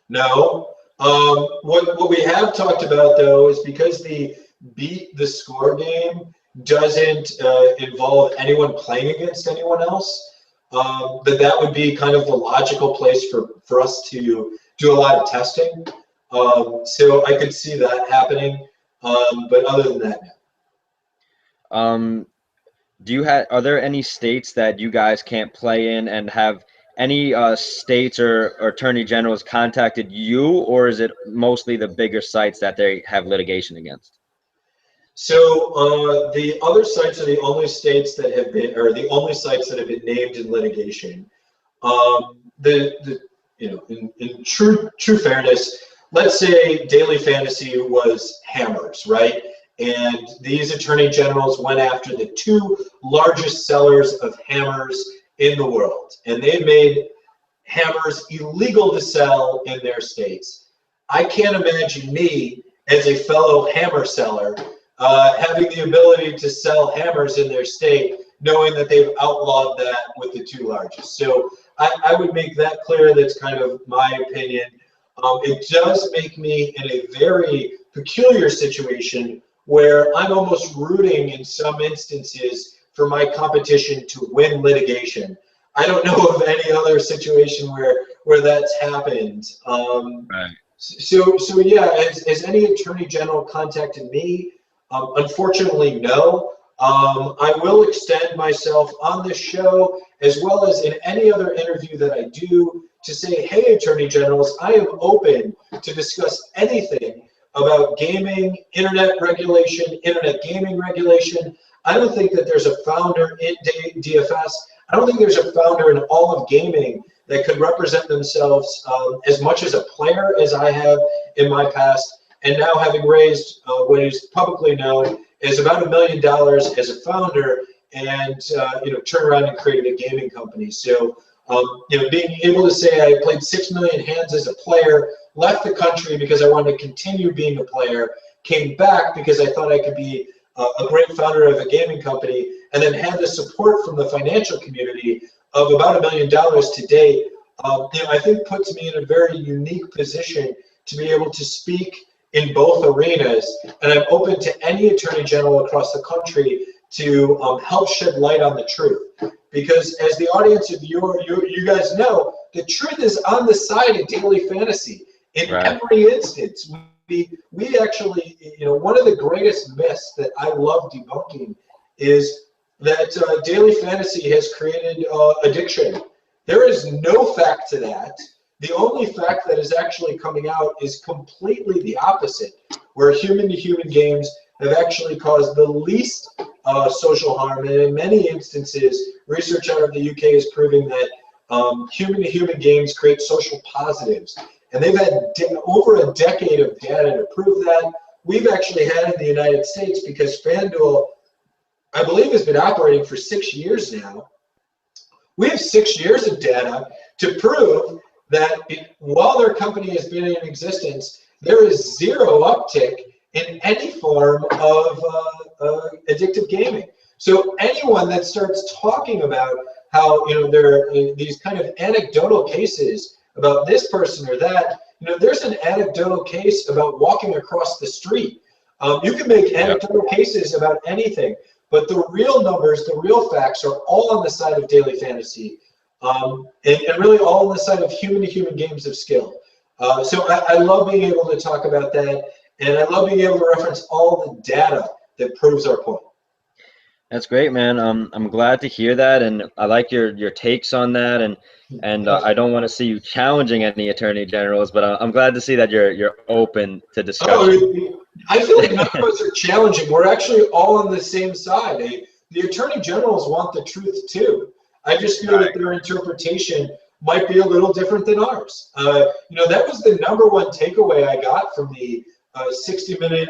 No. What we have talked about, though, is because the beat the score game doesn't involve anyone playing against anyone else. that would be kind of the logical place for us to do a lot of testing. So I could see that happening, but other than that, no. Are there any states that you guys can't play in, and have any states or attorney generals contacted you, or is it mostly the bigger sites that they have litigation against? So the other sites are the only states that have been, or the only sites that have been named in litigation. In true fairness, let's say Daily Fantasy was Hammers, right? And these attorney generals went after the two largest sellers of hammers in the world, and they made hammers illegal to sell in their states. I can't imagine me, as a fellow hammer seller, having the ability to sell hammers in their state, knowing that they've outlawed that with the two largest. So I would make that clear. That's kind of my opinion. It does make me in a very peculiar situation where I'm almost rooting in some instances for my competition to win litigation. I don't know of any other situation where that's happened. Right. So yeah, has any attorney general contacted me? Unfortunately, no. I will extend myself on this show, as well as in any other interview that I do, to say, hey, attorney generals, I am open to discuss anything about gaming, internet regulation, internet gaming regulation. I don't think that there's a founder in DFS. I don't think there's a founder in all of gaming that could represent themselves as much as a player as I have in my past, and now having raised what is publicly known as about $1 million as a founder, and turn around and created a gaming company. So being able to say I played 6 million hands as a player, left the country because I wanted to continue being a player, came back because I thought I could be a great founder of a gaming company, and then had the support from the financial community of about $1 million to date, I think puts me in a very unique position to be able to speak in both arenas. And I'm open to any attorney general across the country to help shed light on the truth. Because as the audience of you guys know, the truth is on the side of Daily Fantasy in every instance. We actually, one of the greatest myths that I love debunking is that Daily Fantasy has created addiction. There is no fact to that. The only fact that is actually coming out is completely the opposite, where human-to-human games have actually caused the least social harm. And in many instances, research out of the UK is proving that human-to-human games create social positives. And they've had over a decade of data to prove that. We've actually had in the United States, because FanDuel, I believe, has been operating for 6 years now. We have 6 years of data to prove that while their company has been in existence, there is zero uptick in any form of addictive gaming. So anyone that starts talking about how there are these kind of anecdotal cases about this person or that, there's an anecdotal case about walking across the street. You can make anecdotal cases about anything, but the real numbers, the real facts are all on the side of Daily Fantasy, and really all on the side of human-to-human games of skill. So I love being able to talk about that, and I love being able to reference all the data that proves our point. That's great, man. I'm glad to hear that, and I like your takes on that, and I don't want to see you challenging any attorney generals, but I'm glad to see that you're open to discussion. I feel like none of us are challenging. We're actually all on the same side. The attorney generals want the truth too. I just feel that their interpretation might be a little different than ours. That was the #1 takeaway I got from the 60-minute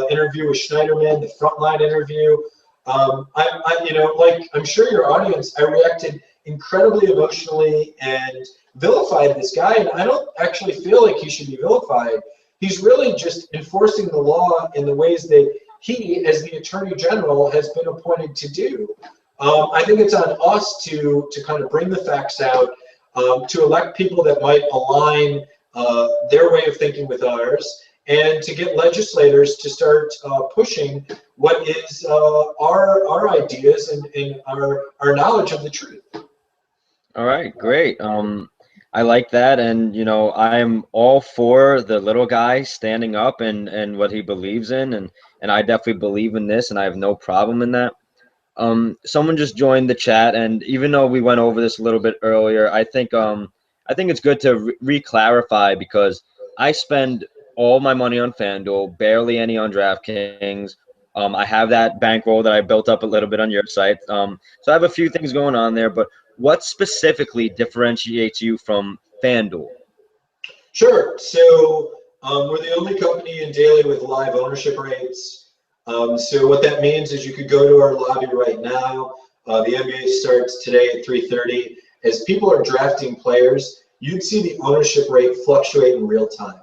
interview with Schneiderman, the Frontline interview. I'm sure your audience, I reacted incredibly emotionally and vilified this guy, and I don't actually feel like he should be vilified. He's really just enforcing the law in the ways that he, as the Attorney General, has been appointed to do. I think it's on us to kind of bring the facts out, to elect people that might align their way of thinking with ours, and to get legislators to start pushing what is our ideas and our knowledge of the truth. All right, great. I like that, and I'm all for the little guy standing up and what he believes in, and I definitely believe in this, and I have no problem in that. Someone just joined the chat, and even though we went over this a little bit earlier, I think it's good to re-clarify because I spend all my money on FanDuel, barely any on DraftKings. I have that bankroll that I built up a little bit on your site. So I have a few things going on there, but what specifically differentiates you from FanDuel? Sure. So we're the only company in daily with live ownership rates. So what that means is you could go to our lobby right now. The NBA starts today at 3:30. As people are drafting players, you'd see the ownership rate fluctuate in real time.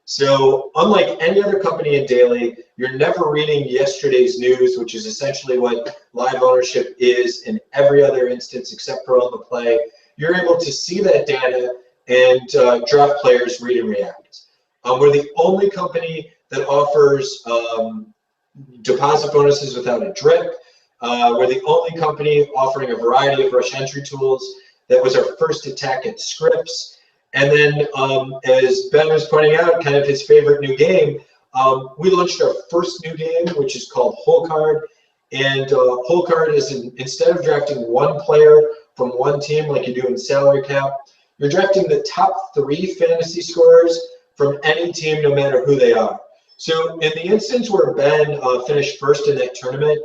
So unlike any other company in daily, you're never reading yesterday's news, which is essentially what live ownership is in every other instance except for on the play. You're able to see that data and draft players read and react. We're the only company that offers deposit bonuses without a drip. We're the only company offering a variety of rush entry tools. That was our first attack at scripts. And then, as Ben was pointing out, kind of his favorite new game, we launched our first new game, which is called Whole Card. And Whole Card is instead of drafting one player from one team like you do in salary cap, you're drafting the top 3 fantasy scorers from any team, no matter who they are. So in the instance where Ben finished first in that tournament,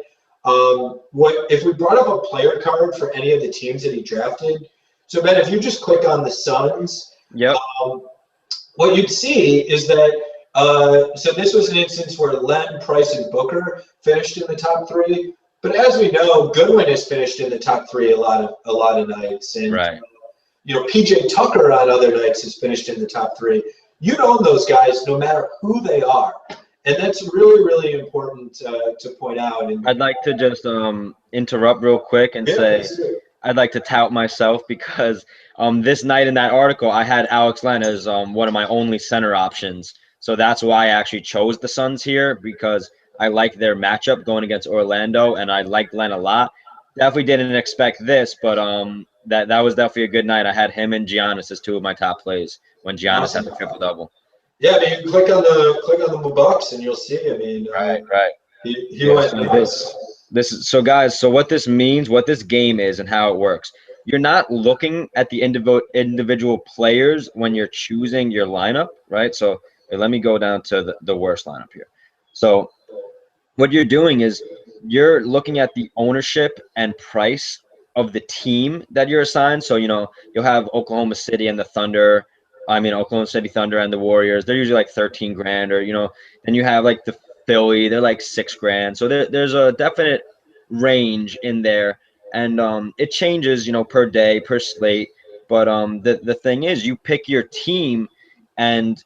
what if we brought up a player card for any of the teams that he drafted? So Ben, if you just click on the Suns, Yep. what you'd see is that so this was an instance where Len, Price, and Booker finished in the top 3. But as we know, Goodwin has finished in the top 3 a lot of nights, and Right. PJ Tucker on other nights has finished in the top 3. You'd own those guys no matter who they are. And that's really, really important to point out. And I'd like to just interrupt real quick and yeah, say I'd like to tout myself because this night in that article I had Alex Len as one of my only center options. So that's why I actually chose the Suns here because I like their matchup going against Orlando and I like Len a lot. Definitely didn't expect this, but that was definitely a good night. I had him and Giannis as 2 of my top plays when Giannis had awesome. the triple double. Yeah, I mean, click on the Bucks and you'll see. I mean, Right, right. he Yeah, went so nuts. this is so guys, so what this means, what this game is and how it works. You're not looking at the individual players when you're choosing your lineup, right? So let me go down to the worst lineup here. So what you're doing is you're looking at the ownership and price of the team that you're assigned. So, you'll have Oklahoma City and the Thunder. I mean, Oklahoma City Thunder and the Warriors. They're usually like 13 grand, or then you have like the Philly. They're like 6 grand. So there's a definite range in there, and it changes, per day, per slate. But the thing is, you pick your team, and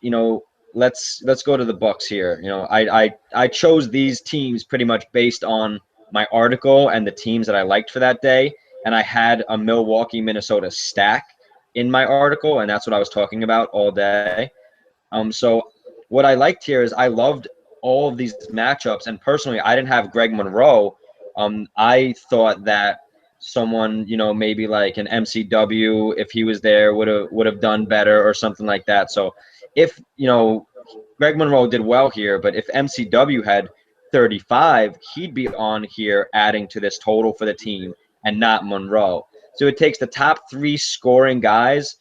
let's go to the Bucks here. I chose these teams pretty much based on my article and the teams that I liked for that day, and I had a Milwaukee Minnesota stack in my article, and that's what I was talking about all day. So what I liked here is I loved all of these matchups, and personally, I didn't have Greg Monroe. I thought that someone, maybe like an MCW, if he was there, would have done better or something like that. So if Greg Monroe did well here, but if MCW had 35, he'd be on here adding to this total for the team and not Monroe. So it takes the top 3 scoring guys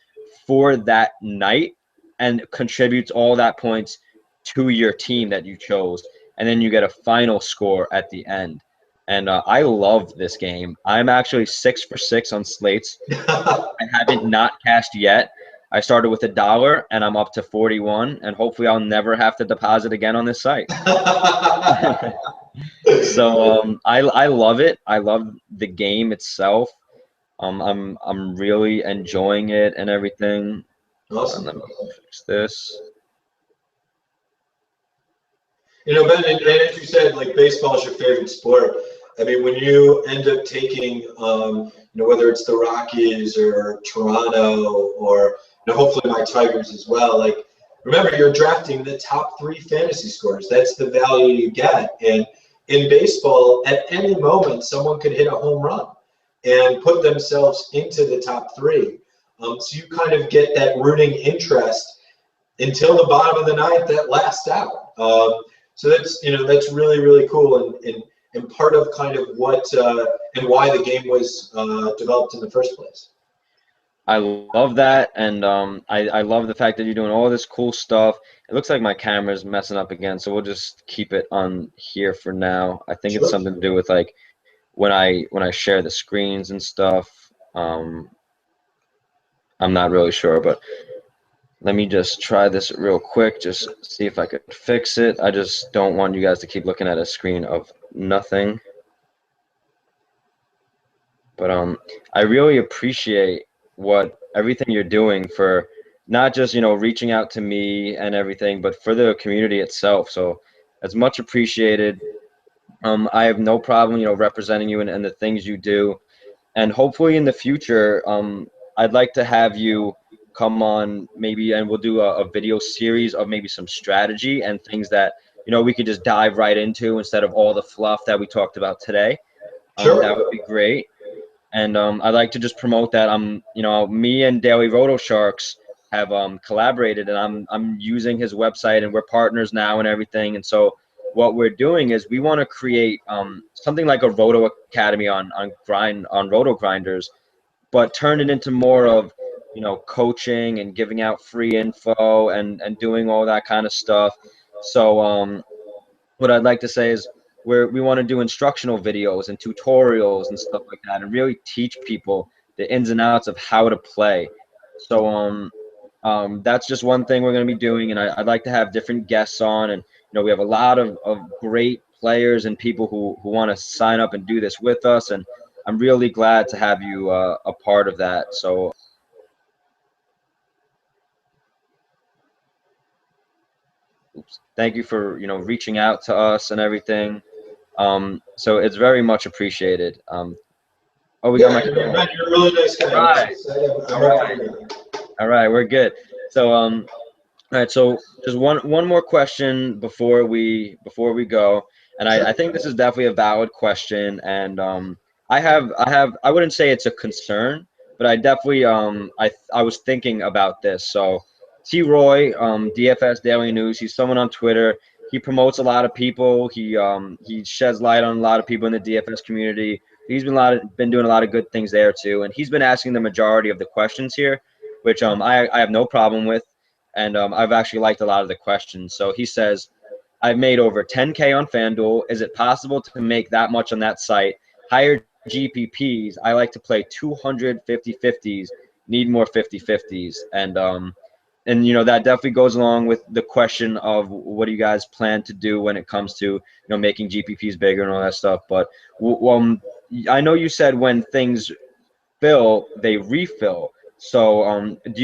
for that night and contributes all that points to your team that you chose. And then you get a final score at the end. And I love this game. I'm actually 6 for 6 on slates. I haven't not cashed yet. I started with $1 and I'm up to 41, and hopefully I'll never have to deposit again on this site. So I love it. I love the game itself. I'm really enjoying it and everything. Awesome. Let me fix this. Ben, and as you said, like baseball is your favorite sport. I mean, when you end up taking, whether it's the Rockies or Toronto or, hopefully my Tigers as well, like, remember, you're drafting the top 3 fantasy scorers. That's the value you get. And in baseball, at any moment, someone could hit a home run. and put themselves into the top 3. So you kind of get that rooting interest until the bottom of the 9th, that last out. So that's, that's really, really cool, and part of kind of what and why the game was developed in the first place. I love that, and I love the fact that you're doing all this cool stuff. It looks like my camera's messing up again, so we'll just keep it on here for now. I think it's something to do with like when I share the screens and stuff. I'm not really sure, but let me just try this real quick, just see if I could fix it. I just don't want you guys to keep looking at a screen of nothing. But I really appreciate everything you're doing for not just, reaching out to me and everything, but for the community itself. So it's much appreciated. I have no problem, representing you and the things you do. And hopefully in the future, I'd like to have you come on maybe, and we'll do a video series of maybe some strategy and things that, we could just dive right into instead of all the fluff that we talked about today. That would be great. And I'd like to just promote that me and Daily Roto Sharks have collaborated, and I'm using his website, and we're partners now and everything. And so what we're doing is we want to create something like a Roto Academy on Roto Grinders, but turn it into more of coaching and giving out free info and doing all that kind of stuff. So what I'd like to say is we want to do instructional videos and tutorials and stuff like that, and really teach people the ins and outs of how to play. So that's just one thing we're going to be doing, and I'd like to have different guests on, and we have a lot of great players and people who want to sign up and do this with us, and I'm really glad to have you a part of that. So thank you for reaching out to us and everything. So it's very much appreciated. Oh, we got my you're a really nice guy. All right, we're good. So all right, so just one more question before we go, and I think this is definitely a valid question, and I wouldn't say it's a concern, but I definitely I was thinking about this. So T. Roy, DFS Daily News, he's someone on Twitter. He promotes a lot of people. He sheds light on a lot of people in the DFS community. He's been doing a lot of good things there too, and he's been asking the majority of the questions here, which I have no problem with, and I've actually liked a lot of the questions. So he says, I've made over 10K on FanDuel. Is it possible to make that much on that site? Higher GPPs. I like to play 200 50-50s. Need more 50-50s, and that definitely goes along with the question of what do you guys plan to do when it comes to making GPPs bigger and all that stuff. But I know you said when things fill, they refill. So do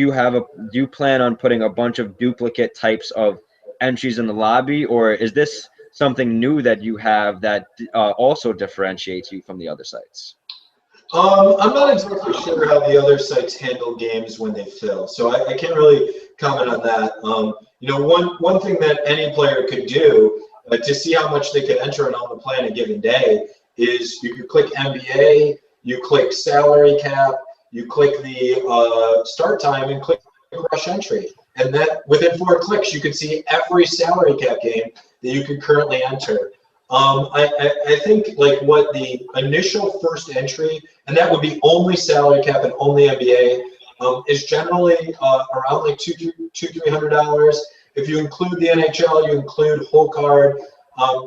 you plan on putting a bunch of duplicate types of entries in the lobby, or is this something new that you have that also differentiates you from the other sites? I'm not exactly sure how the other sites handle games when they fill, so I can't really comment on that. One thing that any player could do to see how much they could enter on the play on a given day is you could click NBA, you click salary cap, you click the start time, and click rush entry, and that within 4 clicks you could see every salary cap game that you could currently enter. I think like what the initial first entry, and that would be only salary cap and only NBA, is generally around like $200-300. If you include the NHL, you include whole card,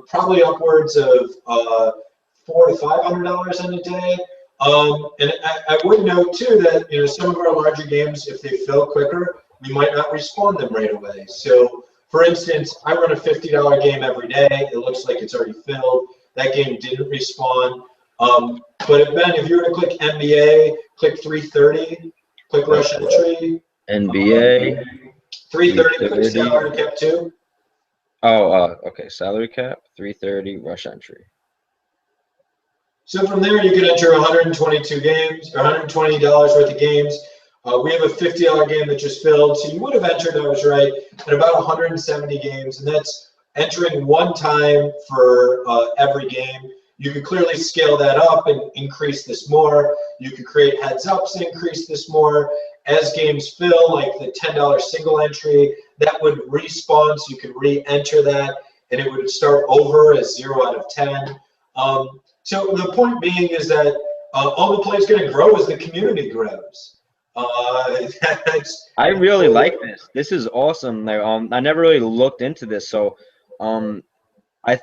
probably upwards of $400 to $500 in a day. And I would note too that some of our larger games, if they fill quicker, we might not respawn them right away. So for instance, I run a $50 game every day. It looks like it's already filled. That game didn't respawn. But Ben, if you were to click NBA, click 330, click rush entry. NBA. 330, click salary cap 2. Oh, okay. Salary cap, 330, rush entry. So from there, you can enter 122 games, or $120 worth of games. We have a $50 game that just filled, so you would have entered, I was right, at about 170 games, and that's entering one time for every game. You could clearly scale that up and increase this more. You could create heads ups and increase this more. As games fill, like the $10 single entry, that would respawn, so you could re-enter that, and it would start over as 0 out of 10. So the point being is that all the play is going to grow as the community grows. I really like this. This is awesome. I never really looked into this, so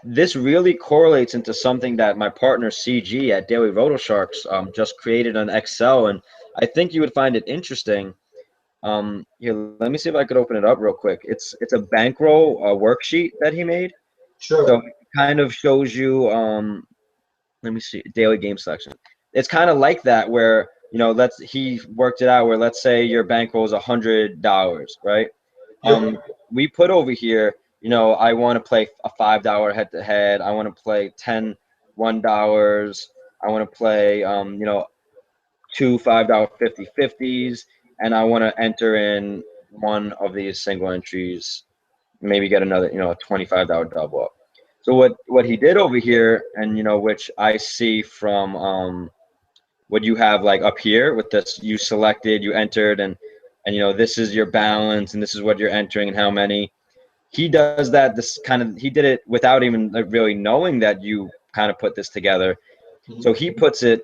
this really correlates into something that my partner CG at Daily Roto Sharks just created on Excel, and I think you would find it interesting. Here, let me see if I could open it up real quick. It's a bankroll worksheet that he made. Sure. So it kind of shows you. Let me see, daily game selection. It's kind of like that where he worked it out where let's say your bankroll is $100, right? Yep. We put over here. I want to play a $5 head-to-head. I want to play 10 $1. I want to play two $5 50/50s, and I want to enter in one of these single entries, maybe get another a $25 double up. So what he did over here, and which I see from what you have like up here with this, you selected, you entered, and this is your balance, and this is what you're entering and how many. He does that. He did it without even really knowing that you kind of put this together. So he puts it,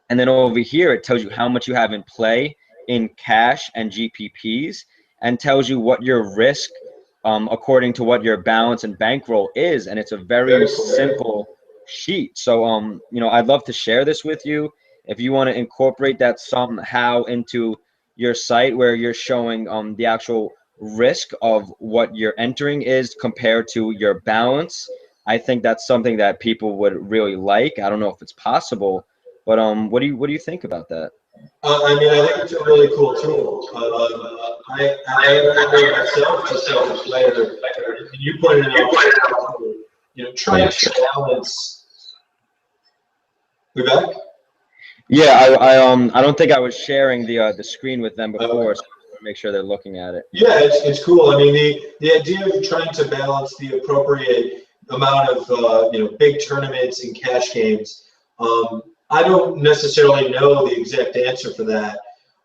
and then over here it tells you how much you have in play in cash and GPPs, and tells you what your risk according to what your balance and bankroll is, and it's a very simple sheet. So I'd love to share this with you if you want to incorporate that somehow into your site where you're showing the actual risk of what you're entering is compared to your balance. I think that's something that people would really like. I don't know if it's possible, but what do you think about that? I mean, I think it's a really cool tool. I remember myself just as a player, and you pointed out, trying to balance. We back? Yeah, I don't think I was sharing the screen with them before, so make sure they're looking at it. Yeah, it's cool. I mean, the idea of trying to balance the appropriate amount of big tournaments and cash games. I don't necessarily know the exact answer for that.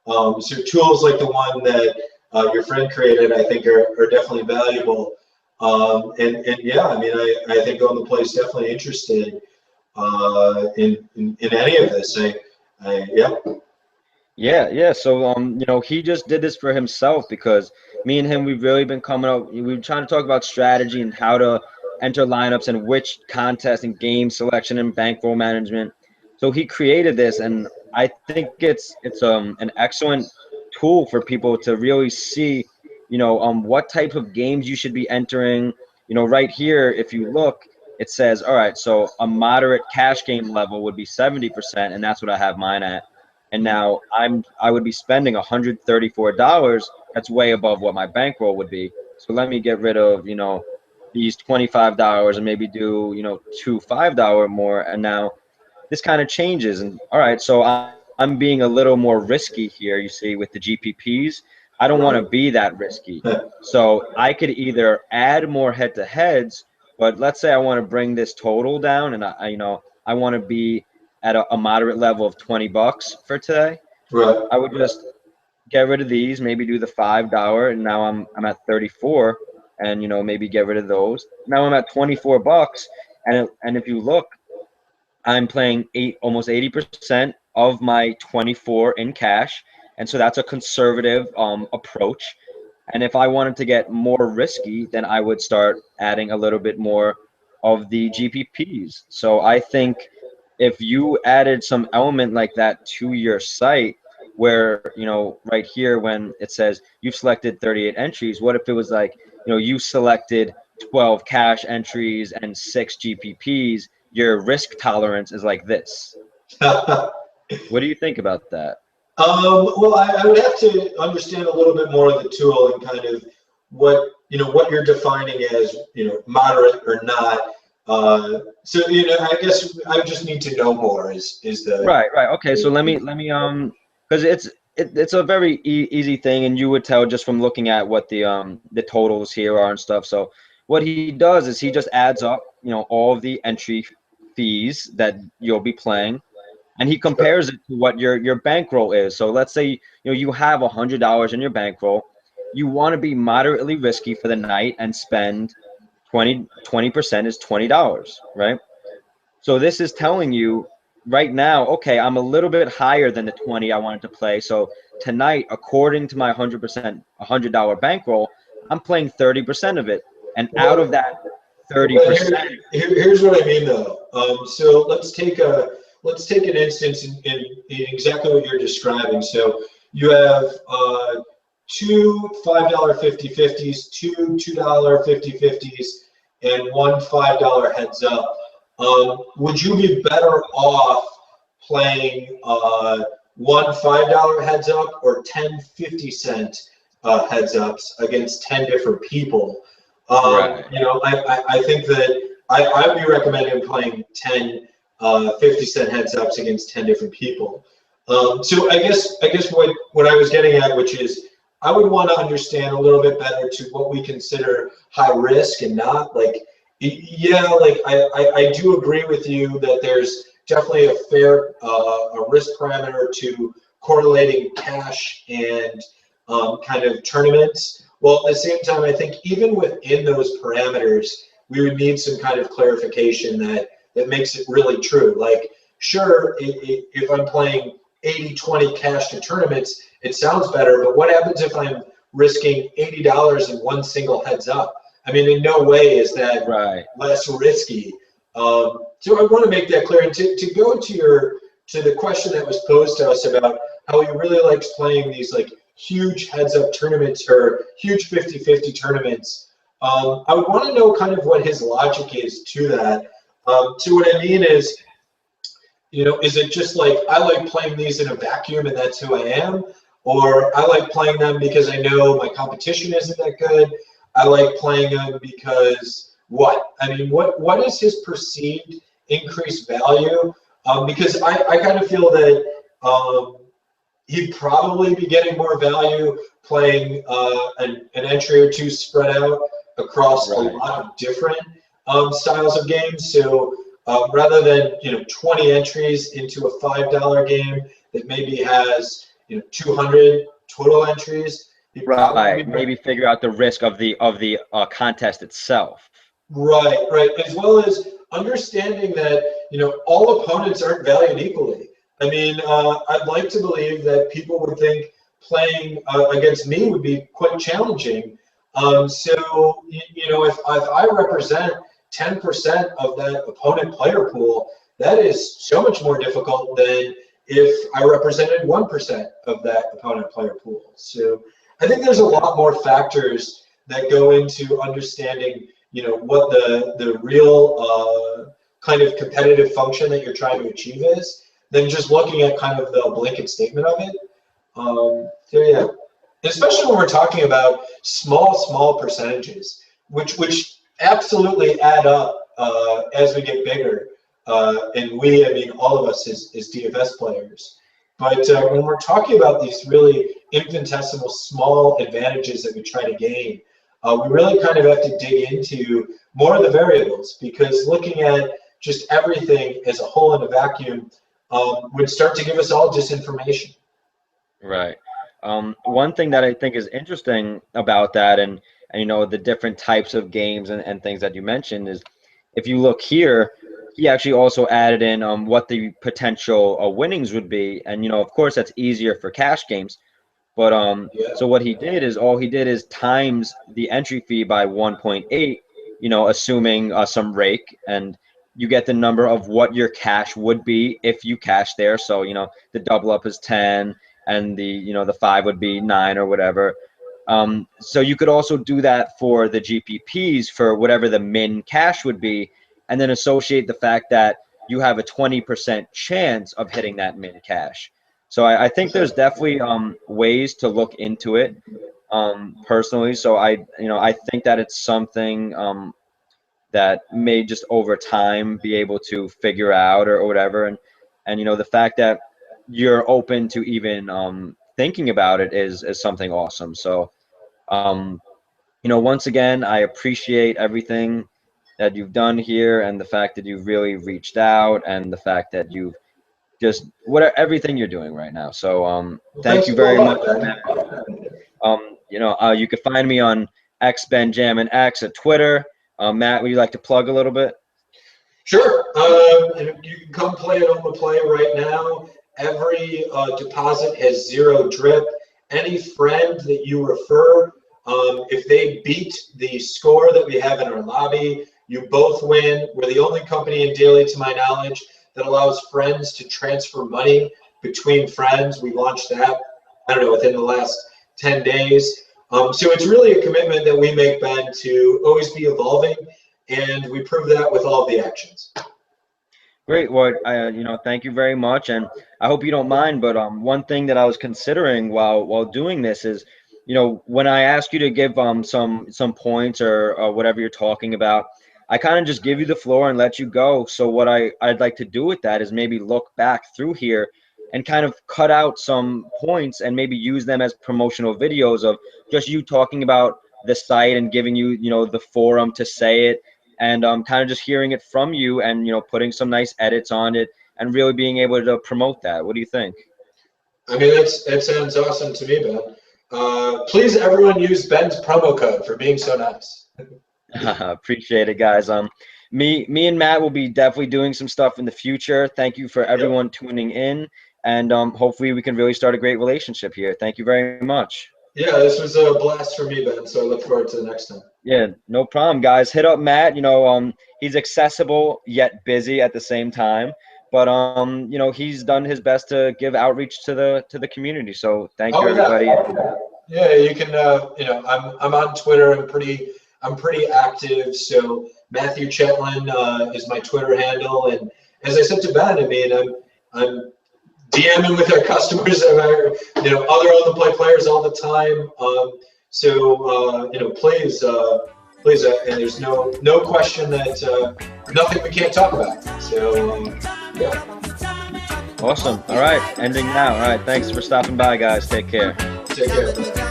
So tools like the one that your friend created, I think, are definitely valuable. And yeah, I mean, I think On the Play is definitely interested in any of this. Yeah. Yeah. So he just did this for himself because me and him, we've really been coming up. We've been trying to talk about strategy and how to enter lineups and which contest and game selection and bankroll management. So he created this, and I think it's an excellent tool for people to really see, what type of games you should be entering. Right here, if you look, it says, all right, so a moderate cash game level would be 70%, and that's what I have mine at. And now I would be spending $134. That's way above what my bankroll would be. So let me get rid of, these $25 and maybe do, two $5 more, and now this kind of changes. And all right, so I'm being a little more risky here, you see, with the GPPs. I don't want to be that risky. So I could either add more head-to-heads, but let's say I want to bring this total down, and I want to be at a moderate level of $20 for today. Right. I would just get rid of these, maybe do the $5, and now I'm at 34, and maybe get rid of those. Now I'm at $24, and if you look, I'm playing almost 80% of my 24 in cash, and so that's a conservative approach. And if I wanted to get more risky, then I would start adding a little bit more of the GPPs. So I think if you added some element like that to your site, where right here when it says you've selected 38 entries, what if it was like you selected 12 cash entries and 6 GPPs? Your risk tolerance is like this. What do you think about that? Well, I would have to understand a little bit more of the tool and kind of what you're defining as moderate or not. So I guess I just need to know more. Is the right? Okay, so let me because it's a very easy thing, and you would tell just from looking at what the totals here are and stuff. So what he does is he just adds up all of the entry fees that you'll be playing, and he compares it to what your bankroll is. So let's say you have $100 in your bankroll. You want to be moderately risky for the night and spend 20% is $20, right? So this is telling you right now, okay, I'm a little bit higher than the 20 I wanted to play. So tonight, according to my 100% $100 bankroll, I'm playing 30% of it. And out of that 30%. Here's what I mean though. So let's take an instance in exactly what you're describing. So you have two $5 50/50s, two $2 50/50s, and one $5 heads up. Would you be better off playing one $5 heads up or 10 50-cent heads ups against 10 different people? Right. I think that I'd be recommending playing 10 50-cent heads ups against 10 different people. So I guess what I was getting at, which is I would want to understand a little bit better to what we consider high risk and not. Like, yeah, like I do agree with you that there's definitely a fair a risk parameter to correlating cash and kind of tournaments. Well, at the same time, I think even within those parameters, we would need some kind of clarification that makes it really true. Like, sure, if I'm playing 80-20 cash to tournaments, it sounds better, but what happens if I'm risking $80 in one single heads up? I mean, in no way is that less risky. So I want to make that clear. And to go to the question that was posed to us about how he really likes playing these like huge heads up tournaments or huge 50-50 tournaments, I would want to know kind of what his logic is to that. So what I mean is, is it just like I like playing these in a vacuum and that's who I am? Or I like playing them because I know my competition isn't that good? I like playing them because what? I mean, what is his perceived increased value? Because I kind of feel that he'd probably be getting more value playing an entry or two spread out across a lot of different styles of games. So rather than 20 entries into a $5 game that maybe has 200 total entries, right, maybe figure out the risk of the contest itself. Right. As well as understanding that all opponents aren't valued equally. I mean, I'd like to believe that people would think playing against me would be quite challenging. So if I represent 10% of that opponent player pool, that is so much more difficult than if I represented 1% of that opponent player pool. So I think there's a lot more factors that go into understanding, what the real kind of competitive function that you're trying to achieve is, than just looking at kind of the blanket statement of it. So yeah, especially when we're talking about small percentages, which absolutely add up as we get bigger. And we, I mean, all of us as DFS players. But when we're talking about these really infinitesimal small advantages that we try to gain, we really kind of have to dig into more of the variables, because looking at just everything as a whole in a vacuum would start to give us all disinformation. Right. One thing that I think is interesting about that, and the different types of games and things that you mentioned, is if you look here, he actually also added in what the potential winnings would be, and of course that's easier for cash games, but so what he did is times the entry fee by 1.8, assuming some rake, and you get the number of what your cash would be if you cash there. So the double up is 10, and the 5 would be 9 or whatever. So you could also do that for the GPPs for whatever the min cash would be, and then associate the fact that you have a 20% chance of hitting that min cash. So I think there's definitely ways to look into it personally. So I think that it's something that may just over time be able to figure out or whatever, and the fact that you're open to even thinking about it is something awesome. So once again, I appreciate everything that you've done here, and the fact that you've really reached out, and the fact that you've just everything you're doing right now. So Well, thank thanks you for very all much, that, Matt. Ben. You can find me on xBenJamminx at Twitter. Matt, would you like to plug a little bit? Sure. You can come play it on the play right now. Every deposit has zero drip. Any friend that you refer, if they beat the score that we have in our lobby, you both win. We're the only company in Daily, to my knowledge, that allows friends to transfer money between friends. We launched that, I don't know, within the last 10 days. So it's really a commitment that we make, Ben, to always be evolving, and we prove that with all of the actions. Great. Well, thank you very much, and I hope you don't mind. But one thing that I was considering while doing this is, when I ask you to give some points or whatever you're talking about, I kind of just give you the floor and let you go. So what I'd like to do with that is maybe look back through here and kind of cut out some points and maybe use them as promotional videos of just you talking about the site and giving you the forum to say it, and kind of just hearing it from you, and putting some nice edits on it and really being able to promote that. What do you think? I mean, that sounds awesome to me, Ben. Please, everyone, use Ben's promo code for being so nice. Appreciate it, guys. Me and Matt will be definitely doing some stuff in the future. Thank you for everyone tuning in, and hopefully we can really start a great relationship here. Thank you very much. Yeah, this was a blast for me, Ben. So I look forward to the next time. Yeah, no problem, guys. Hit up Matt. He's accessible yet busy at the same time, but he's done his best to give outreach to the community. So thank you, everybody. Yeah, you can. I'm on Twitter. I'm pretty active. So Matthew Chatlin is my Twitter handle, and as I said to Ben, I mean, I'm DMing with our customers and our other on the play players all the time. Please, and there's no question that nothing we can't talk about. So yeah. Awesome. All right, ending now. All right, thanks for stopping by, guys. Take care. Take care.